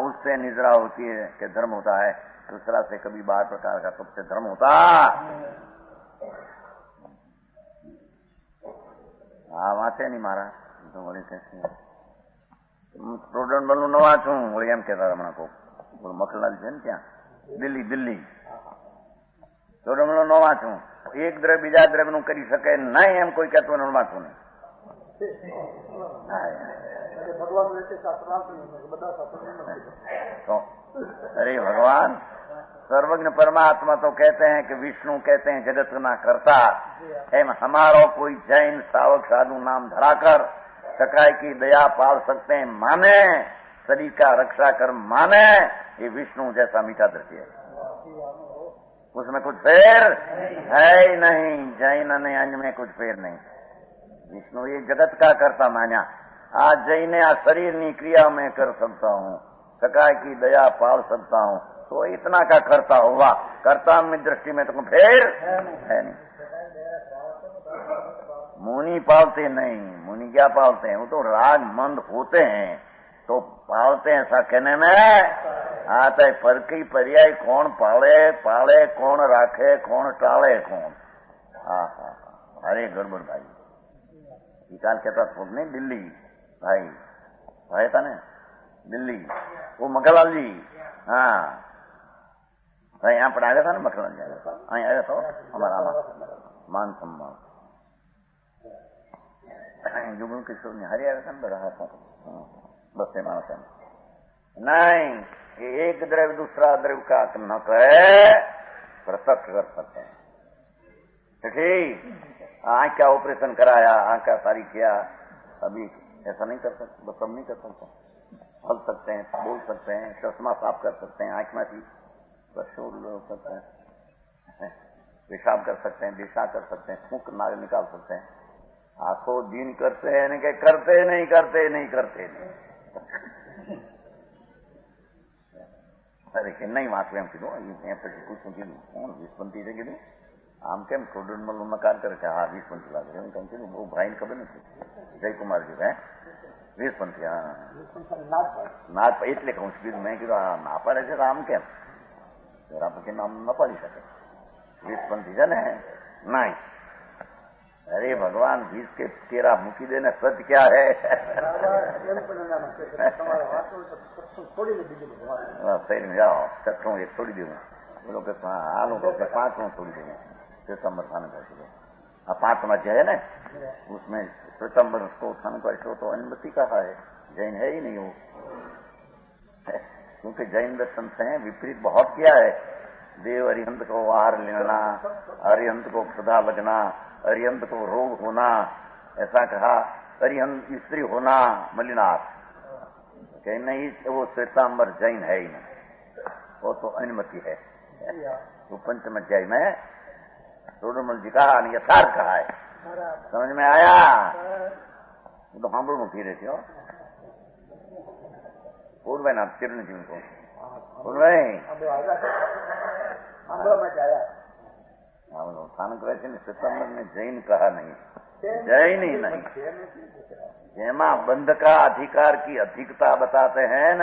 उससे निद्रा होती है कि धर्म होता है, दूसरा से कभी बाहर प्रकार का सबसे धर्म होता। वाँचे नहीं मारा तो बोले कैसे प्रोडक्ट बनू नवा छू बोले एम कहता हमारा को बोलो मखनलाल છે ને ત્યાં દિલ્હી પ્રોડક્ટ નવા છું, એક દ્રવ્ય બીજા દ્રવ્ય નું કરી શકે નહીં એમ કોઈ કહેતો નવા છું નહીં। तो अरे भगवान सर्वज्ञ परमात्मा तो कहते हैं कि विष्णु कहते हैं जगत ना करता, एम हमारो कोई जैन सावक साधु नाम धराकर सकाय की दया पाल सकते हैं माने, शरीर का रक्षा कर माने, ये विष्णु जैसा मीठा दृश्य है, उसमें कुछ फेर है ही नहीं। जैन ने अन्य में कुछ फेर नहीं, विष्णु ये जगत का करता मान्या। आज जैन ने शरीर नी क्रिया में कर सकता हूँ, सकाय की दया पाल सकता हूँ, तो इतना का करता हुआ, करता में दृष्टि में तो फेर है नहीं। मुनि पालते नहीं, मुनि क्या पालते हैं, वो तो राग मंद होते हैं तो पालते हैं, ऐसा कहने में आता है। पर की पर्याय कौन पाले कौन राखे कौन टाले कौन, अरे गड़बड़ भाई। निकाल कहता खुद नहीं दिल्ली भाई था ना दिल्ली, वो मखनलाल जी, हाँ भाई यहाँ पर आया था ना मखनलाल जी, અહીં आया था हमारा मान सम्मान जुगनू किशोर ने हरी आया था ना बड़ा था, बस से मानता नहीं। एक द्रव्य दूसरा द्रव्य का न कहे प्रत्यक्ष कर सकते हैं। ठीक, आँख का ऑपरेशन कराया, आँख का सारी किया, अभी ऐसा नहीं कर सकते, बस सब नहीं कर सकते, हल सकते हैं, बोल सकते हैं, चश्मा साफ कर सकते हैं, आँख में थी शोर सकते हैं, पेशाब कर सकते हैं, दिशा कर सकते हैं, फूंक नाग निकाल सकते हैं। आंखों दिन करते हैं कि करते नहीं अरे કે નહીં વાંચવું એમ કીધું, એમ પછી પૂછું કીધું કોણ 20 છે કીધું, આમ કેમ પ્રોડક્ટમાં નકાર કરે છે, હા 20 લાગે એમ કેમ કીધું, બહુ ભાઈને ખબર નથી, જયકુમારજી હે 20, હા ના એટલે કહું છું કીધું, મેં કીધું ના પાડે છે તો આમ કેમ, જરા પછી નામ ન પાડી શકે, 20 છે ને નહીં। अरे भगवान 20 के 13 मुकी देने सत्य क्या है। सही में जाओ छठों एक छोड़ी दूंगा, बोलो के आलू तो 5 छोड़ी देंगे, सितंबर खाने का चलो। अब 5 जो है ना उसमें सितंबर को खाने का शो तो अनुमति कहा है, जैन है ही नहीं वो, क्योंकि जैन दर्शन से विपरीत बहुत किया है। देव अरिहंत को आहार लेना, अरिहंत को क्षुधा लगना, अरिहंत को रोग होना, ऐसा कहा, अरिहंत स्त्री होना मलिनाथ, कहीं नहीं वो श्वेतांबर जैन है ही नहीं, वो तो अनुमति है। तो पंचम अध्याय में रोडमल जी कहा यथार्थ कहा है, समझ में आया, तो हम लोग फिर रहे थे पूर्व ना चिरण जी को पूर्व स्थानक रहे थे सितंबर में जैन कहा नहीं, जैन ही नहीं, जेमा बंध का अधिकार की अधिकता बताते हैं न,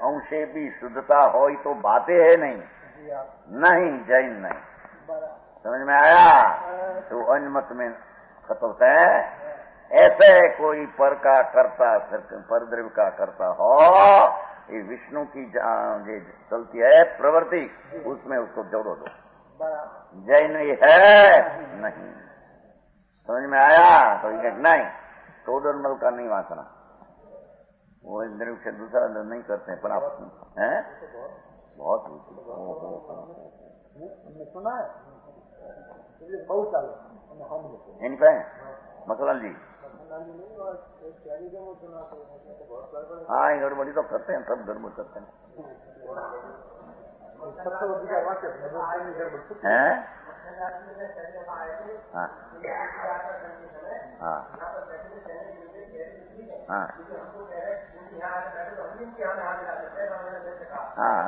अंशे भी शुद्धता हो तो बातें है नहीं जैन नहीं, समझ में आया। तो अन्य मत में खत्म होता है, ऐसे कोई पर का करता पर द्रव्य का करता हो, ये विष्णु की जो चलती है प्रवृत्ति, उसमें उसको जोड़ो दो, जैन ये है नहीं, समझ में आया। तो ये नहीं टोडरमल का नहीं वासना, वो एक द्रव्य से दूसरा नहीं करते हैं, पर आप हैं बहुत सुना है बहुत साल इनका मखनलाल जी हाँ, ये गड़बड़ी तो करते हैं, सब गड़बड़ करते हैं। हैं? हाँ हाँ हाँ हाँ,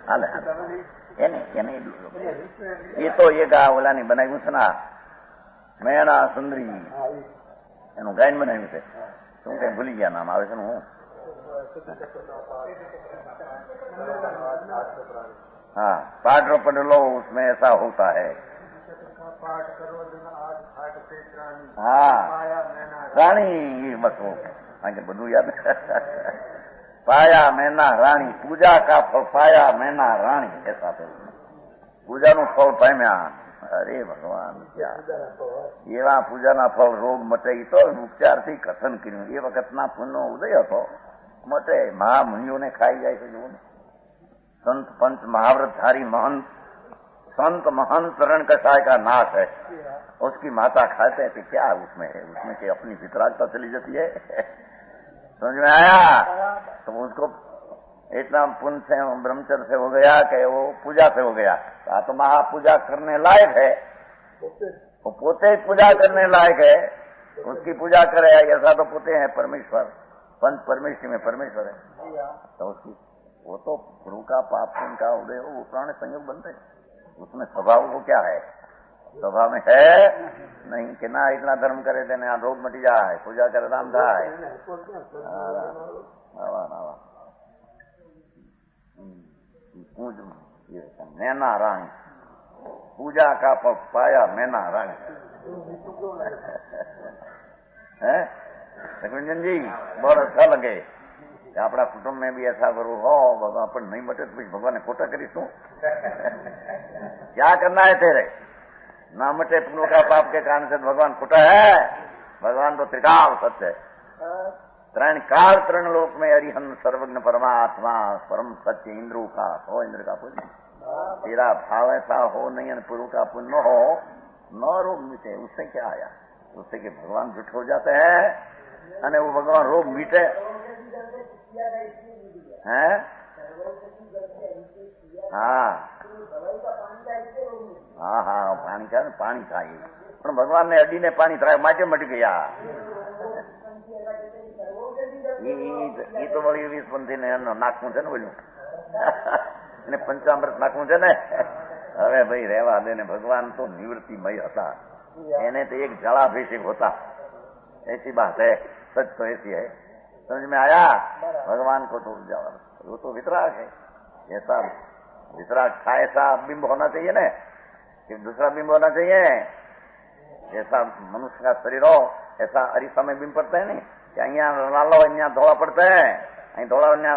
हाल ये तो ये गा ओला नहीं बनाई सुना मैं ना सुंदरी એનું ગાયન બનાવ્યું છે તો હું કઈ ભૂલી ગયા નામ આવે છે ને હું हाँ पाठ पढ़ लो उसमें ऐसा होता है। हाँ रानी ये बस वो आगे बधु याद पाया मैना रानी पूजा का फल पाया मैना रानी ऐसा तो पूजा नु फल पाम्या। अरे भगवान क्या एवा पूजा फल रोग मटे तो उपचार थी कथन कर्यु ए वखतना पुण्य उदय હતો मटे महामुनियों ने खाई जाए तो जो संत पंच महाव्रतधारी महंत संत महंत रण कषाय का नाश है उसकी माता खाते हैं तो क्या उसमें है उसमें क्या अपनी वितरागता चली जाती है समझ में आया। तो उसको इतना पुण्य से ब्रह्मचर्य से हो गया कि वो पूजा से हो गया तो महापूजा करने लायक है वो पोते ही पूजा करने लायक है उसकी पूजा करे ऐसा तो पोते हैं परमेश्वर पंच परमेश्वर में परमेश्वर है तो उसकी वो तो गुरु का पाप का उदय वो पुराने संयोग बनते उसमें स्वभाव को क्या है स्वभाव में है नहीं कि ना इतना धर्म करे थे ना रोग मटी जाए पूजा करे राम थाय मैना रानी पूजा का पाया मैना रानी है रघुरंजन जी बहुत अच्छा लगे अपना कुटुंब में भी ऐसा करो हो भगवान पर नहीं बटे तो भगवान ने खोटा करी तू क्या करना है तेरे ना मटे पुण्य का पाप के कारण से भगवान खोटा है भगवान तो त्रिकाल सत्य है त्रण काल त्रण लोक में हरिहन सर्वज्ञ परमात्मा परम सत्य इंद्रों का हो इंद्र का पुण्य तेरा भाव ऐसा हो नहीं पुरु का पुण्य हो न रोग मिटे उससे क्या आया उससे कि भगवान झूठ हो जाते हैं अने वो भगवान रोग मिटे हैं। हाँ हाँ हाँ पानी का पानी खाई पर भगवान ने अड्डी ने पानी थराय माटे मटी गया ये तो वही 20 ने नाखવું છે ને બોલ્યું એને પંચામૃત નાખવું છે ને હવે ભાઈ રહેવા દે ને भगवान तो निवृत्तिमय હતા એને तो एक जलाभिषेक होता ऐसी बात है सच तो ऐसी है समझ में आया। भगवान को तो वो तो वितराग है ऐसा वितराग था ऐसा बिंब होना चाहिए ना कि दूसरा बिंब होना चाहिए ऐसा मनुष्य का शरीर हो ऐसा अरीसा में बिंब पड़ता है नहीं कि अहियाँ लाल अहियाँ धोला पड़ता है अहीं धोला अहियाँ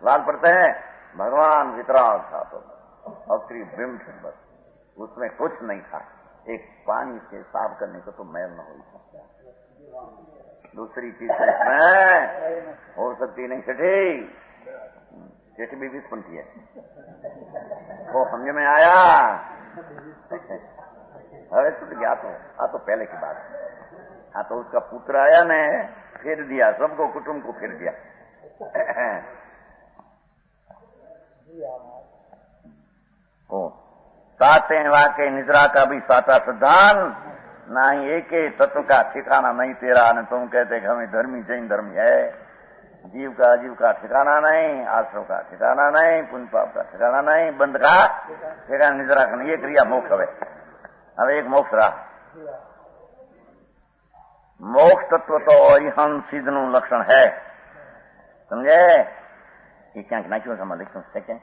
लाल पड़ते हैं भगवान वितराग था तो अक्री बिंब थे बस उसमें कुछ नहीं था एक पानी से साफ करने को तो मैल न हो सकता दूसरी चीज इसमें हो सकती नहीं सेठी भी 20 है वो समझ में आया। अरे छूट गया तो पहले की बात हाँ तो उसका पुत्र आया ने फेर दिया सबको कुटुंब को फेर दिया ओ साते वाके निद्रा का भी साता सिद्धांत ना ही एक तत्व का ठिकाना नहीं तेरा न तुम कहते कि हमें धर्मी जैन धर्मी है जीव का अजीव का ठिकाना नहीं आश्रव का ठिकाना नहीं पुण्य पाप का ठिकाना नहीं बंद का ठिकाना निद्रा का नहीं ये क्रिया मोक्ष હવે एक मोक्ष रहा मोक्ष तत्व तो अरिहंत सिद्ध નું लक्षण है समझे ये क्या नाख्યું છે लिखूं છે क्या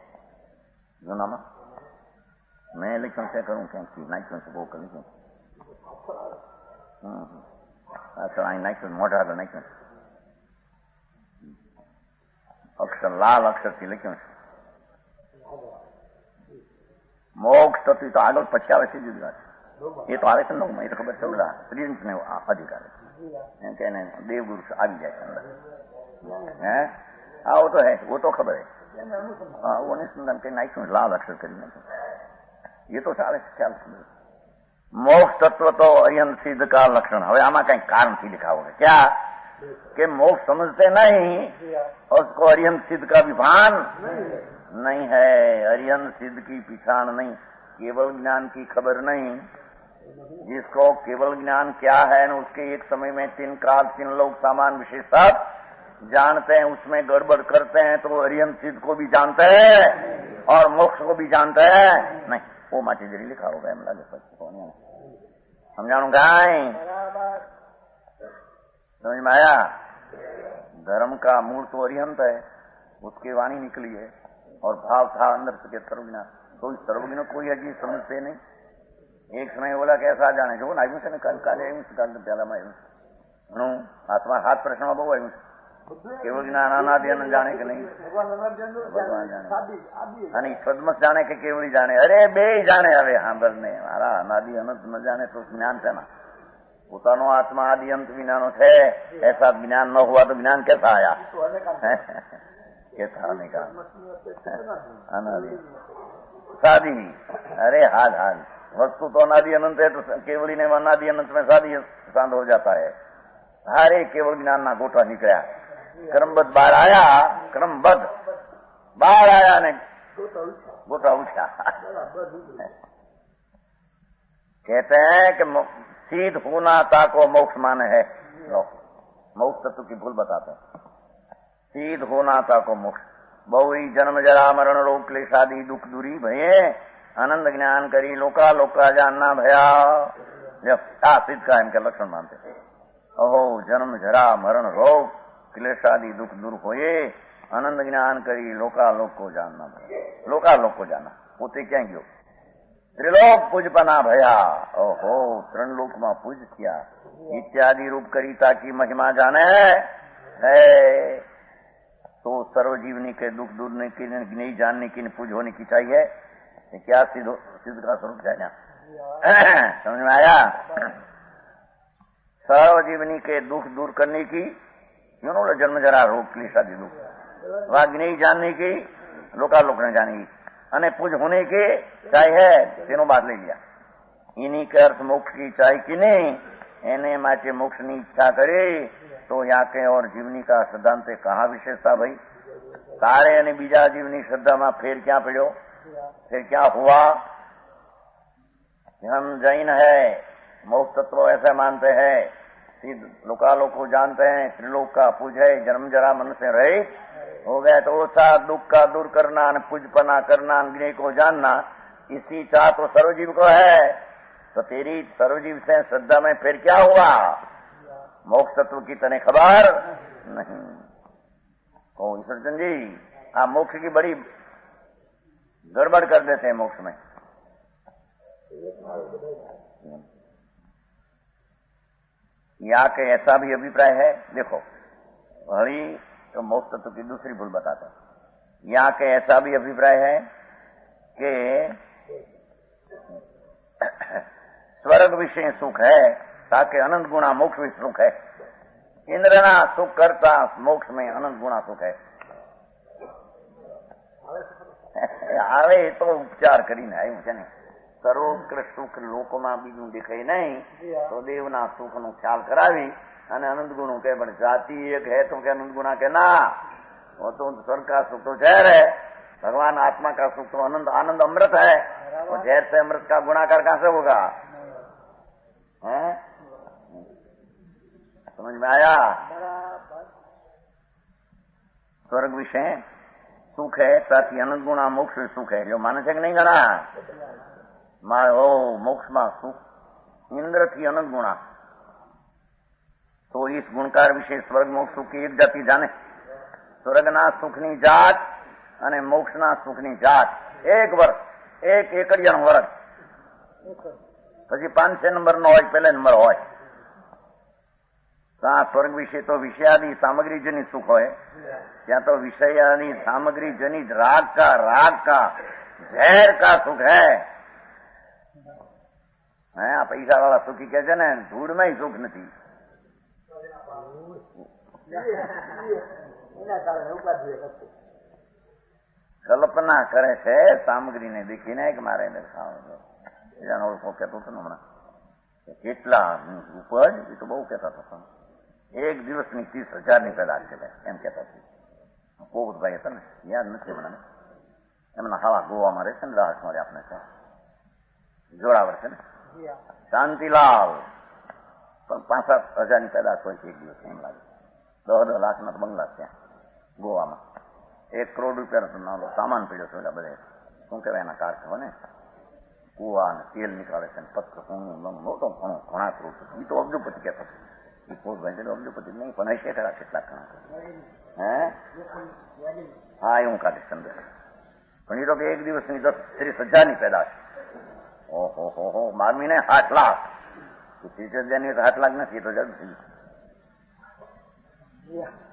जूनामा मैं लिखूं से करूं क्या नाख्યું છે બહુ लिखूं अच्छा અહીં નાખ્યું મોટા આગળ નાખ્યું અક્ષર લાલ અક્ષરથી લખ્યું છે મોક્ષ તત્વ તો આગળ પછી આવે છે જુદી વાત એ તો આવે છે ને એ તો ખબર છે ઓલા પ્રિન્સને અધિકાર એમ કે એને દેવગુરુ આવી જાય છે અંદર હે હા वो तो खबर है हाँ वो अनुसंधान कहीं नाખ્યું લાલ અક્ષર કરી નાખ્યું ये तो चाले ख्याल मोक्ष तत्व तो अरिहंत सिद्ध का लक्षण। હવે આમાં કઈ કારણથી लिखाओ है क्या कि मोक्ष समझते नहीं और उसको अरिहंत सिद्ध का विभान नहीं है। अरिहंत सिद्ध की पहचान नहीं, केवल ज्ञान की खबर नहीं। जिसको केवल ज्ञान क्या है न उसके एक समय में 3 काल 3 लोग सामान विशेष सब जानते हैं, उसमें गड़बड़ करते हैं तो अरिहंत सिद्ध को भी जानते हैं और मोक्ष को भी जानते हैं नहीं। वो माटी जरी लिखा होगा एम लागे પછી समझाऊंगा। समझ में आया? धर्म का मूल तो अरिहंत है, उसकी वाणी निकली है और भाव था अंदर से सर्वज्ञ। तो सर्वज्ञ कोई अजी समझते नहीं। एक समय बोला कैसा जाने जो આવ્યું છે ને કાલે આવ્યું છે, કાલે પહેલામાં આવ્યું ઘણું હાથમાં હાથ પ્રશ્નમાં બહુ આવ્યું છે। કેવળ જ્ઞાન અનાદિ અનંત જાણે કે નહીં? ભગવાન જાણે અને સદમત જાણે કે કેવળી જાણે? અરે બે જાણે। હવે સાંભળને મારા અનાદિ અનંત ન જાણે તો જ્ઞાન છે ना। પોતાનો આત્મા આદિ અંત વિનાનો છે, ऐसा ज्ञान न हुआ तो ज्ञान कैसा आया? कैसा आने का अनादि शादी? अरे हाल हाल वस्तु तो अनादि अनंत है, तो केवली ने अनादि अनंत में शादी शांत हो जाता है। अरे केवल ज्ञान ना गोटा निकला, क्रमबद्ध बाहर आया, क्रमबद्ध बाहर आया ने गोटा उठा। कहते हैं कि सिद्ध होना ताको मोक्ष माने है। मोक्ष तत्व की भूल बताते हैं। सिद्ध होना ताको मोक्ष बहु जन्म जरा मरण रोग क्लेश आदि दुख दूरी भये आनंद ज्ञान करी लोका लोका जानना भया। जब सिद्ध का इनके लक्षण मानते थे। ओहो जन्म जरा मरण रोग क्लेश आदि दुख दूर होए आनंद ज्ञान करी लोका लोक को जानना भया। लोका लोक को जाना पोते क्या गयो? त्रिलोक पूजपना भया। ओहो 3 लोक में पूज किया इत्यादि रूप करी ताकि महिमा जाने है। तो सर्वजीवनी के दुख दूर नहीं जानने की पूज होने की चाहिए। क्या सिद्ध का स्वरूप जाना समझ में आया? सर्वजीवनी के दुख दूर करने की क्यों ना जन्म जरा रोग क्लेश आदि दुख वाग नहीं जानने की लोकालोक ने जाने की અને પૂજ होने की चाहिए तेनो बात ले लिया। इन्हीं के अर्थ मोक्ष की चाहिए कि नहीं एने माचे मोक्ष की इच्छा करे तो यहाँ के और जीवनी का सिद्धांत कहा विशेषता भाई? तारे અને बीजा जीवनी श्रद्धा में फिर क्या पड़ो? फिर क्या हुआ? हम जैन है, मोक्ष तत्व ऐसे मानते हैं, सिद्ध लोकालोक को जानते हैं, त्रिलोक का पूज है, जन्म जरा मन से रहे हो गए तो ओछा दुख का दूर करना, पूजपना करना, ज्ञ को जानना, इसी चाह तो सर्वजीव को है। तो तेरी सर्वजीव से श्रद्धा में फिर क्या हुआ? मोक्ष तत्व की तने खबर नहीं। ओ ईश्वरचंद जी आप मोक्ष की बड़ी गड़बड़ कर देते हैं। मोक्ष में यहाँ के ऐसा भी अभिप्राय है। देखो हरी तो मोक्ष तत्व की दूसरी भूल बताते हैं। यहाँ के ऐसा भी अभिप्राय है कि स्वर्ग विषय सुख है ताकि अनंत गुणा मोक्ष भी सुख है। इंद्रना सुख करता मोक्ष में अनंत गुणा सुख है। આવે તો ઉપચાર કરીને આવ્યું છે ને સર્વોત્કૃષ્ટ સુખ લોકોમાં બીજું દેખાય નહીં તો દેવના સુખનો ખ્યાલ કરાવી અને અનંત ગુણો કહે પણ જાતિ એક है तो क्या अनंत गुणा के ना? वो तो स्वर्ग का सुख तो जहर है, भगवान आत्मा का सुख तो आनंद आनंद अमृत है। तो जहर से अमृत का गुणाकार कहां से होगा? समझ में आया? स्वर्ग विषय सुख है साथ ही अनंत गुणा मोक्ष सुख है। जो माने कि नहीं गणा मोक्ष में सुख इंद्र थी अनंत गुणा। तो इस गुणकार विषय स्वर्ग मोक्ष सुख की एक जाति जाने। स्वर्गना सुखनी जात અને મોક્ષના સુખની જાત એક વર્ષ એક એકડિયાનો વર્ષ પછી 500 નંબરનો હોય પહેલા નંબર હોય। ત્યાં સ્વર્ગ વિશે તો વિષયાદી સામગ્રી જનિત સુખ હોય, ત્યાં તો વિષયાની સામગ્રી જનિત राग का जहर का सुख है। आ पैसा वाला सुखी कहे છે ને ધૂળ માં સુખ નથી। કલ્પના કરે છે સામગ્રીને દેખીને કે મારે ઓળખો કહેતો હતો હમણાં કેટલા ઉપજ એ તો બહુ કહેતા હતા. એક દિવસની 30,000ની પેદાશ છે એમ કહેતા હતા. પોપટભાઈ હતા ને, યાદ નથી મને. એમના હવા ગોવામાં રહે છે ને, રાહત મળે આપણે છે, જોરાવર છે ને, શાંતિલાલ. પણ 5-7,000ની પેદાશ હોય છે એક દિવસ, એમ લાગે. 10 લાખના તો બંગલા ત્યાં ગોવામાં. 1 કરોડ રૂપિયાનો સામાન પડ્યો છે. બધે શું કહેવાય એના કારખાના ને, કુવા અને તેલ નીકાળે છે, પથ્થર સોનું મોટો ઘણા કરોડ. એ તો અબજોપતિ કહેતા હતા. એ પોતભાઈ અબજોપતિ નહીં, પણ હશે ખરા કેટલાક ઘણા. હે હા, એવું કાઢે સમજે. પણ એ તો કે એક દિવસની 10-30,000ની પેદાશ. ઓહો હો હો, 12 મહિને 8 લાખ. 30,000ની 8 લાખ નથી, તો જલ્દી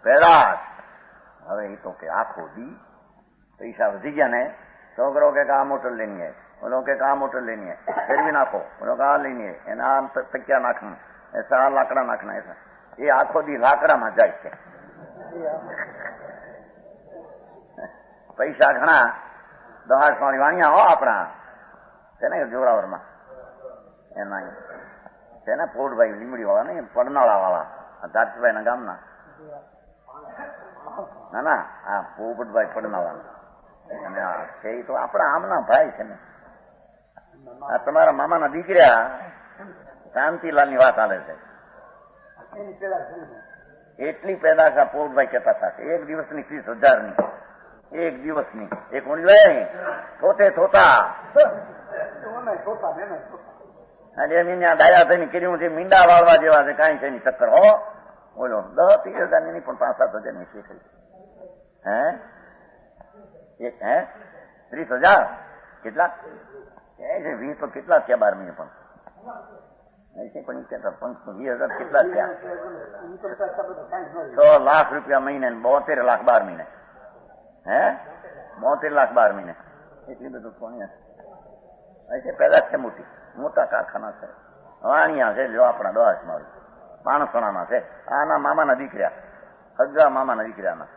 પેદાશ. હવે એ તો કે આખો દી પૈસા વધી ગયા ને, છોકરો કે આ મોટર લેની હે, ઓલો કે આ મોટર લેની હે, ફેરવી નાખો, ઓલો આ લેની હે, એના આમ તકિયા નાખવું, એસા લાકડા નાખના, એસા. એ આખો દી લાકડામાં જાય છે. પૈસા ઘણા 10 વાણિયા હો આપણા છે ને જોરાવરમાં. એના છે ને પોટભાઈ લીમડી વાળા ને, પડનાળા વાળા, ધારસીભાઈ ના ગામના. ના ના, હા પોપટભાઈ પડનાળા. અને આ છે એ તો આપણા આમના ભાઈ છે ને. આ તમારા મામાના દીકરા શાંતિલાલની વાત આવે છે. એટલી પેદાશ આ પોપટભાઈ કહેતા હતા. એક દિવસની 30,000ની, એક દિવસની. એક ઊંડી થોતે થોતા ડાયા થઈને કર્યું છે, મીંડા વાળવા જેવા છે, કાંઈ છે ની ચક્કર હો. બોલો 10-30,000ની નહીં, પણ 5-7,000ની શીખી. હે 30,000 કેટલા છે? 20 તો કેટલા થયા 12 મહિને? પણ 20,000 કેટલા થયા? 6 લાખ રૂપિયા મહિને, 72 લાખ 12 મહિને. હે 72 લાખ 12 મહિને. એટલી બધું કોણ છે? પેદાશ છે મોટી, મોટા કારખાના છે, વાણિયા છે. જો આપણા દવાસમાં માણસોના છે. આના મામાના દીકરા, હગા મામાના દીકરાના.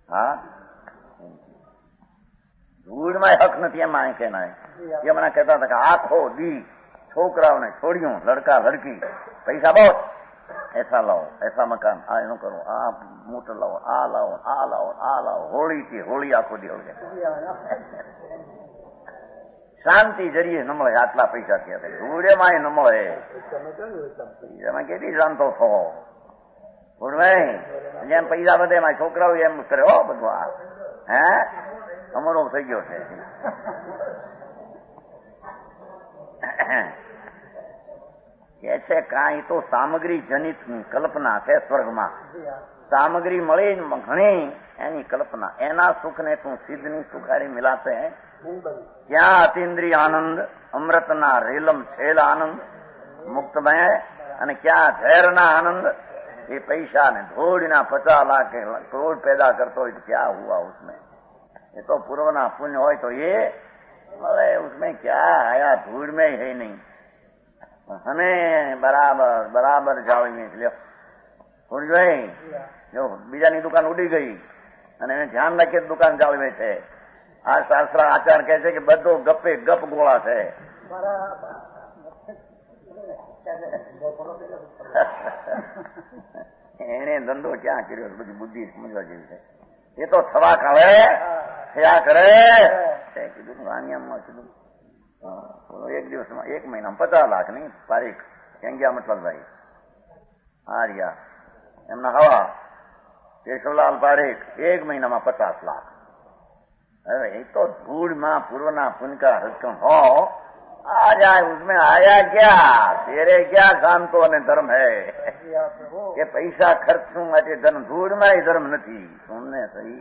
હા, ધૂળમાં હક નથી એમાં. કેના એમના કહેતા હતા કે આખો દી છોકરાઓને છોડ્યું, લડકા લડકી, પૈસા બહુ, એસા લાવો, એસા મકાન, આ એનું કરો, આ મોટર લાવો, આ લાવો, આ લાવો, આ લાવો. હોળી થી હોળી આખો દી હોળી. શાંતિ જરીએ ન મળે, આટલા પૈસા થયા. ધૂળેમાં ન મળે. એમાં કેટલી શાંતો થો. જેમ પૈસા વધે એમાં છોકરાઓ એમ કરે હો બધું. આ હે અમારો થઈ ગયો છે. કે છે કાંઈ તો સામગ્રી જનિત કલ્પના છે સ્વર્ગમાં. સામગ્રી મળી ઘણી, એની કલ્પના. એના સુખ ને તું સિદ્ધની સુખારી મિલાતે. ક્યાં અતિન્દ્રિય આનંદ, અમૃતના રેલમ છેલ આનંદ મુક્તમય, અને ક્યાં ઝેરના આનંદ. એ પૈસા ને ધોળના 50 લાખ કરોડ પેદા કરતો હોય તો ક્યાં હુआ उसमें? ये तो पूर्वना पुण्य હોય તો એ મળે. उसमें क्या आया? धूल में है नहीं. हमें बराबर बराबर જાળવીને લ્યો. ભૂલભાઈ જો બીજાની દુકાન ઉડી ગઈ અને એને ધ્યાન રાખીએ દુકાન જાળવે છે. આ શાસ્ત્ર આચાર કહે છે કે બધો ગપે ગપ ગોળા છે. એને ધંધો ક્યાં કર્યો? બધી બુદ્ધિ સમજવા જેવી છે. એ તો થવા કાવે થયા કરે. કીધું વાણિયામાં કીધું એક દિવસમાં 1 મહિનામાં 50 લાખ ની તારીખ. ક્યાં ગયા મતલબભાઈ? હાર્યા એમના હવા કેશવલાલ પારેખ 1 મહિનામાં 50 લાખ. હવે એ તો ધૂળમાં પૂર્વના પુનકા હકમ હો. आ जाए उसमें आया क्या? तेरे क्या शांतो અને ધર્મ હૈ કે પૈસા ખર્ચું માટે ધર્મ? ધૂળમાં ધર્મ નથી. સુનને સહી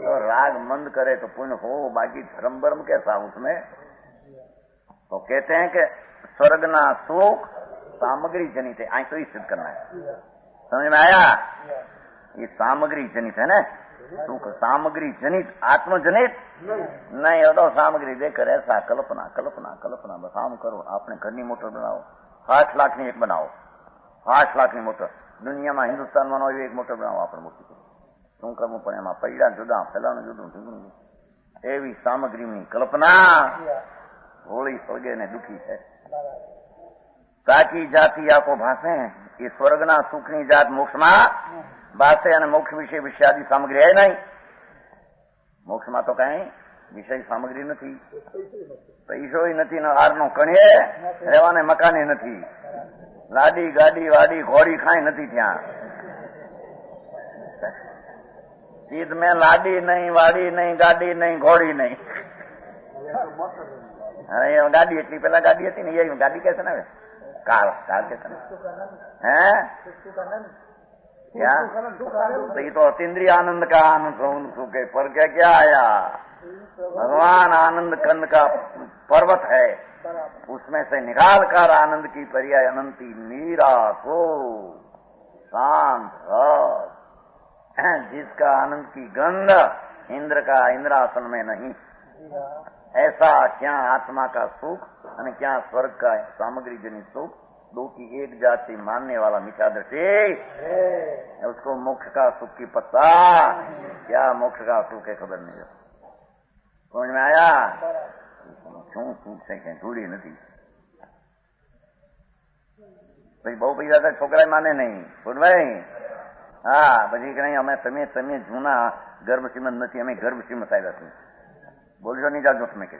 તો રાગ મંદ करे तो पुण्य हो, बाकी धर्म वर्म कैसा उसमें? तो कहते हैं कि स्वर्गना सुख सामग्री जनित है. आई तो ही सिद्ध करना है. समझ में आया? ये सामग्री जनित है ना सुख. सामग्री जनित आत्मजनित नहीं हो तो सामग्री देकर ऐसा कल्पना कल्पना कल्पना. बस आम करो. आपने घરની મોટર બનાવો, 8 લાખની એક બનાવો, 8 લાખની મોટર. દુનિયામાં હિન્દુસ્તાનમાં નો એક મોટર બનાવો આપણે મોટી. શું કરવું પણ એમાં પૈડા જુદા, ફેલાનું જુદું જુદું. એવી સામગ્રીની કલ્પના હોળી સ્વર્ગે ને દુઃખી છે. સાચી જાતિ આખો ભાષે એ સ્વર્ગના સુખની જાત મોક્ષમાં ભાષે અને મોક્ષ વિશે વિષયાદી સામગ્રી હે નહીં. મોક્ષમાં તો કઈ વિષય સામગ્રી નથી, પૈસોય નથી, હારનો કણીએ રહેવાને મકાને નથી, લાડી ગાડી વાડી ઘોડી ખાઈ નથી ત્યાં. સીધ મેં લાડી નહીં, વાડી નહીં, ગાડી નહીં, ઘોડી નહીં. હવે ગાડી એટલી પેલા ગાડી હતી ને એ ગાડી કે છે ને, કાર કે છે ને, હે तो ये तो अतीन्द्रिय आनंद का आनंद सुखे पर क्या आया? भगवान आनंद कंद का पर्वत है, उसमें से निकाल कर आनंद की पर्याय अनंती मीरा को शांत जिसका आनंद की गंध इंद्र का इंद्रासन में नहीं, ऐसा क्या आत्मा का सुख और क्या स्वर्ग का सामग्री जनित सुख दो की एक जाति मानने वाला मिथ्या दृष्टि, उसको मोक्ष का सुख की पत्ता, क्या मोक्ष का सुख है खबर नहीं. समझ में आया? શું સુખ છે કે જોડી નથી. પછી બહુ પૈસા તો છોકરા માને નહીં. ભાઈ હા પછી કે નહીં અમે તમે જૂના ગર્ભ શ્રીમંત નથી, અમે ગર્ભ શ્રીમંત આવ્યા છીએ. બોલજો નહીં જાજો તમે કે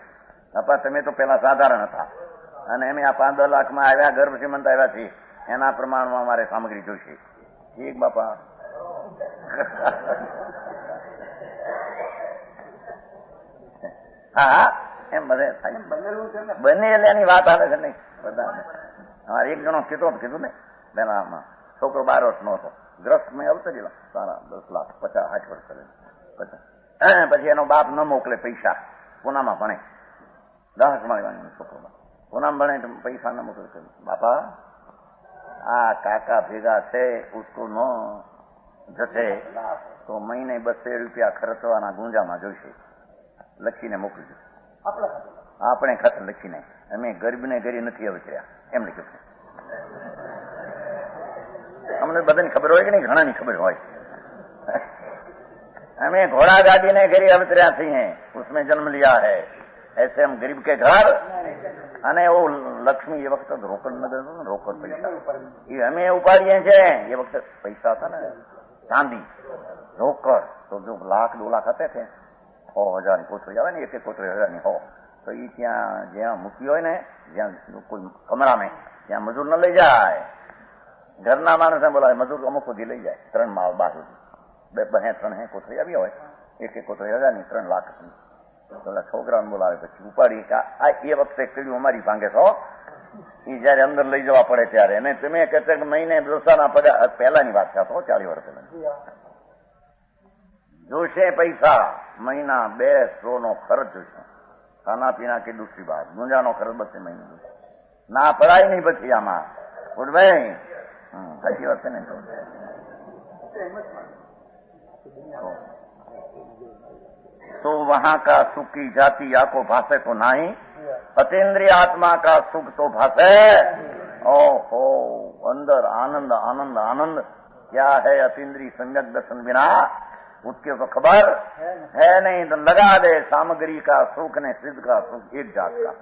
બાપા તમે તો પેલા સાધારણ હતા અને અમે આ 5-10 લાખમાં આવ્યા, ગર્ભ શ્રીમંત આવ્યા છીએ, એના પ્રમાણમાં અમારે સામગ્રી જોઈશે. ઠીક બાપા. હા એમ બધે બને એની વાત આવે છે નહીં બધા. અમારે એક જણો કીધું ને પેલા છોકરો 12 વર્ષનો હતો, ગ્રસ્ત મેં અવતરેલા સારા 10 લાખ 50-60 વર્ષ કરે. પછી એનો બાપ ન મોકલે પૈસા, પૂનામાં ભણે 10 મળવાની છોકરોમાં, પૂનામાં ભણે તો પૈસા ન મોકલે. બાપા આ કાકા ભેગા છે ઉસકો ન જશે તો મહિને 200 રૂપિયા ખર્ચવાના ગુંજામાં જોઈશે, લખીને મોકલજો. આપણે ખાતર લખીને, અમે ગરીબને ગરી નથી અવતર્યા એમ લખ્યું. અમને બધાની ખબર હોય કે નહીં? ઘણાની ખબર હોય. हमें घोड़ा गाड़ी ने गरीब अवतर्या थी हैं, उसमें जन्म लिया है, ऐसे हम गरीब के घर અને वो लक्ष्मी ये वक्त रोकड़ नगर रोकड़ पैसा ये हमें उपाड़िए छे. ये वक्त पैसा था ना चांदी रोकड़, तो जो 1-2 लाख आते थे 100,000 कोठरी આવે ને, 1 કોઠરી 1,000 हो, तो ये ત્યાં જ્યાં મૂકી હોય ને, જ્યાં કોઈ કમરા में ત્યાં મજૂર ન લઈ જાય, ઘરના માણસને બોલાવે, મજૂર અમુક સુધી લઈ જાય. 3 માળ બાજુ 2-3 કોઠરી આવી હોય, 1 કોઠરી 1,000 3 લાખ. પેલા છોકરાને બોલાવે, પછી ઉપાડી આ એ વખતે કીડું અમારી ભાંગે છો, એ જયારે અંદર લઈ જવા પડે ત્યારે. અને તમે કહેતા કે મહિને દોસાના પગાર, પહેલાની વાત છે, 40 વર્ષ પહેલા જોશે પૈસા, મહિના 200 નો ખર્ચ જોશે, ખાના પીના કે દૂસરી બાત, ગુંજાનો ખર્ચ બચે મહિને ના પડાય નહીં. પછી આમાં ભાઈ સાચી વાત છે ને. तो वहां का सुख की जाति या को भाषे तो नहीं, अतीन्द्रिय आत्मा का सुख तो भाषे. ओहो अंदर आनंद आनंद आनंद क्या है? अतीन्द्रिय सम्यक दर्शन बिना उसके तो खबर है नहीं. तो लगा दे सामग्री का सुख ने सिद्ध का सुख एक जात का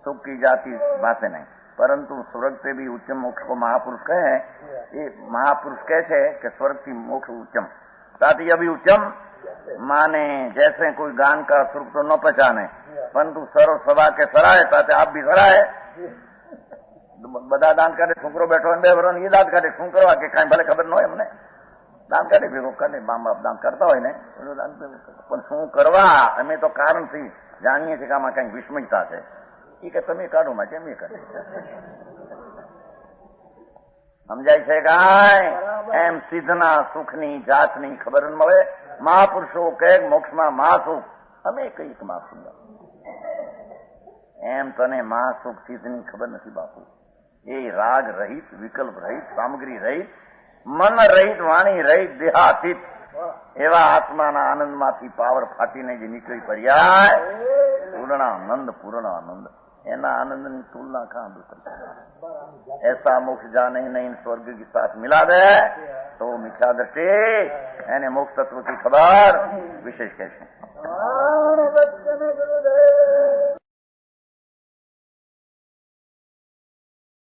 सुख की जाति भाषे नहीं, परंतु स्वर्ग से भी उच्चम मोक्ष को महापुरुष कहे. ये महापुरुष कैसे कि स्वर्ग की मोक्ष उच्चम, साथ ही अभी उच्चम माने जैसे कोई गान का सुर तो न पहचाने, परंतु सर्व सभा के सराय ताते आप भी सराय. બધા દાન કાઢે, છોકરો બેઠો 2 વર્ષ એ દાન કાઢે, શું કરવા કે કાંઈ ભલે ખબર ન હોય એમને, દાન કાઢે ભેગો કાઢે, મા બાપ દાન કરતા હોય ને એનું દાન, પણ શું કરવા? અમે તો કારણથી જાણીએ છીએ કે આમાં કંઈક વિસ્મયતા છે. એ કે તમે કાઢો માટે એમ એ કરે. સમજાય છે કાંઈ? એમ સિદ્ધના સુખની જાતની ખબર ન મળે. મહાપુરુષો કે મોક્ષમાં મહાસુખ, અમે કઈક મહાસુખ, એમ તને મહાસુખ સિદ્ધની ખબર નથી બાપુ. એ રાગ રહિત, વિકલ્પ રહિત, સામગ્રી રહિત, મન રહિત, વાણી રહિત, દેહાતીત એવા આત્માના આનંદમાંથી પાવર ફાટીને જે નીકળી પડ્યા પૂર્ણ આનંદ, પૂર્ણ આનંદ, એના આનંદની તુલના કહાં दूसरी. ऐसा मोक्ष जाने नहीं स्वर्ग के साथ मिला दे तो मिथ्या दृष्टि, એને મોક્ષ તત્વ की खबर विशेष कैसे.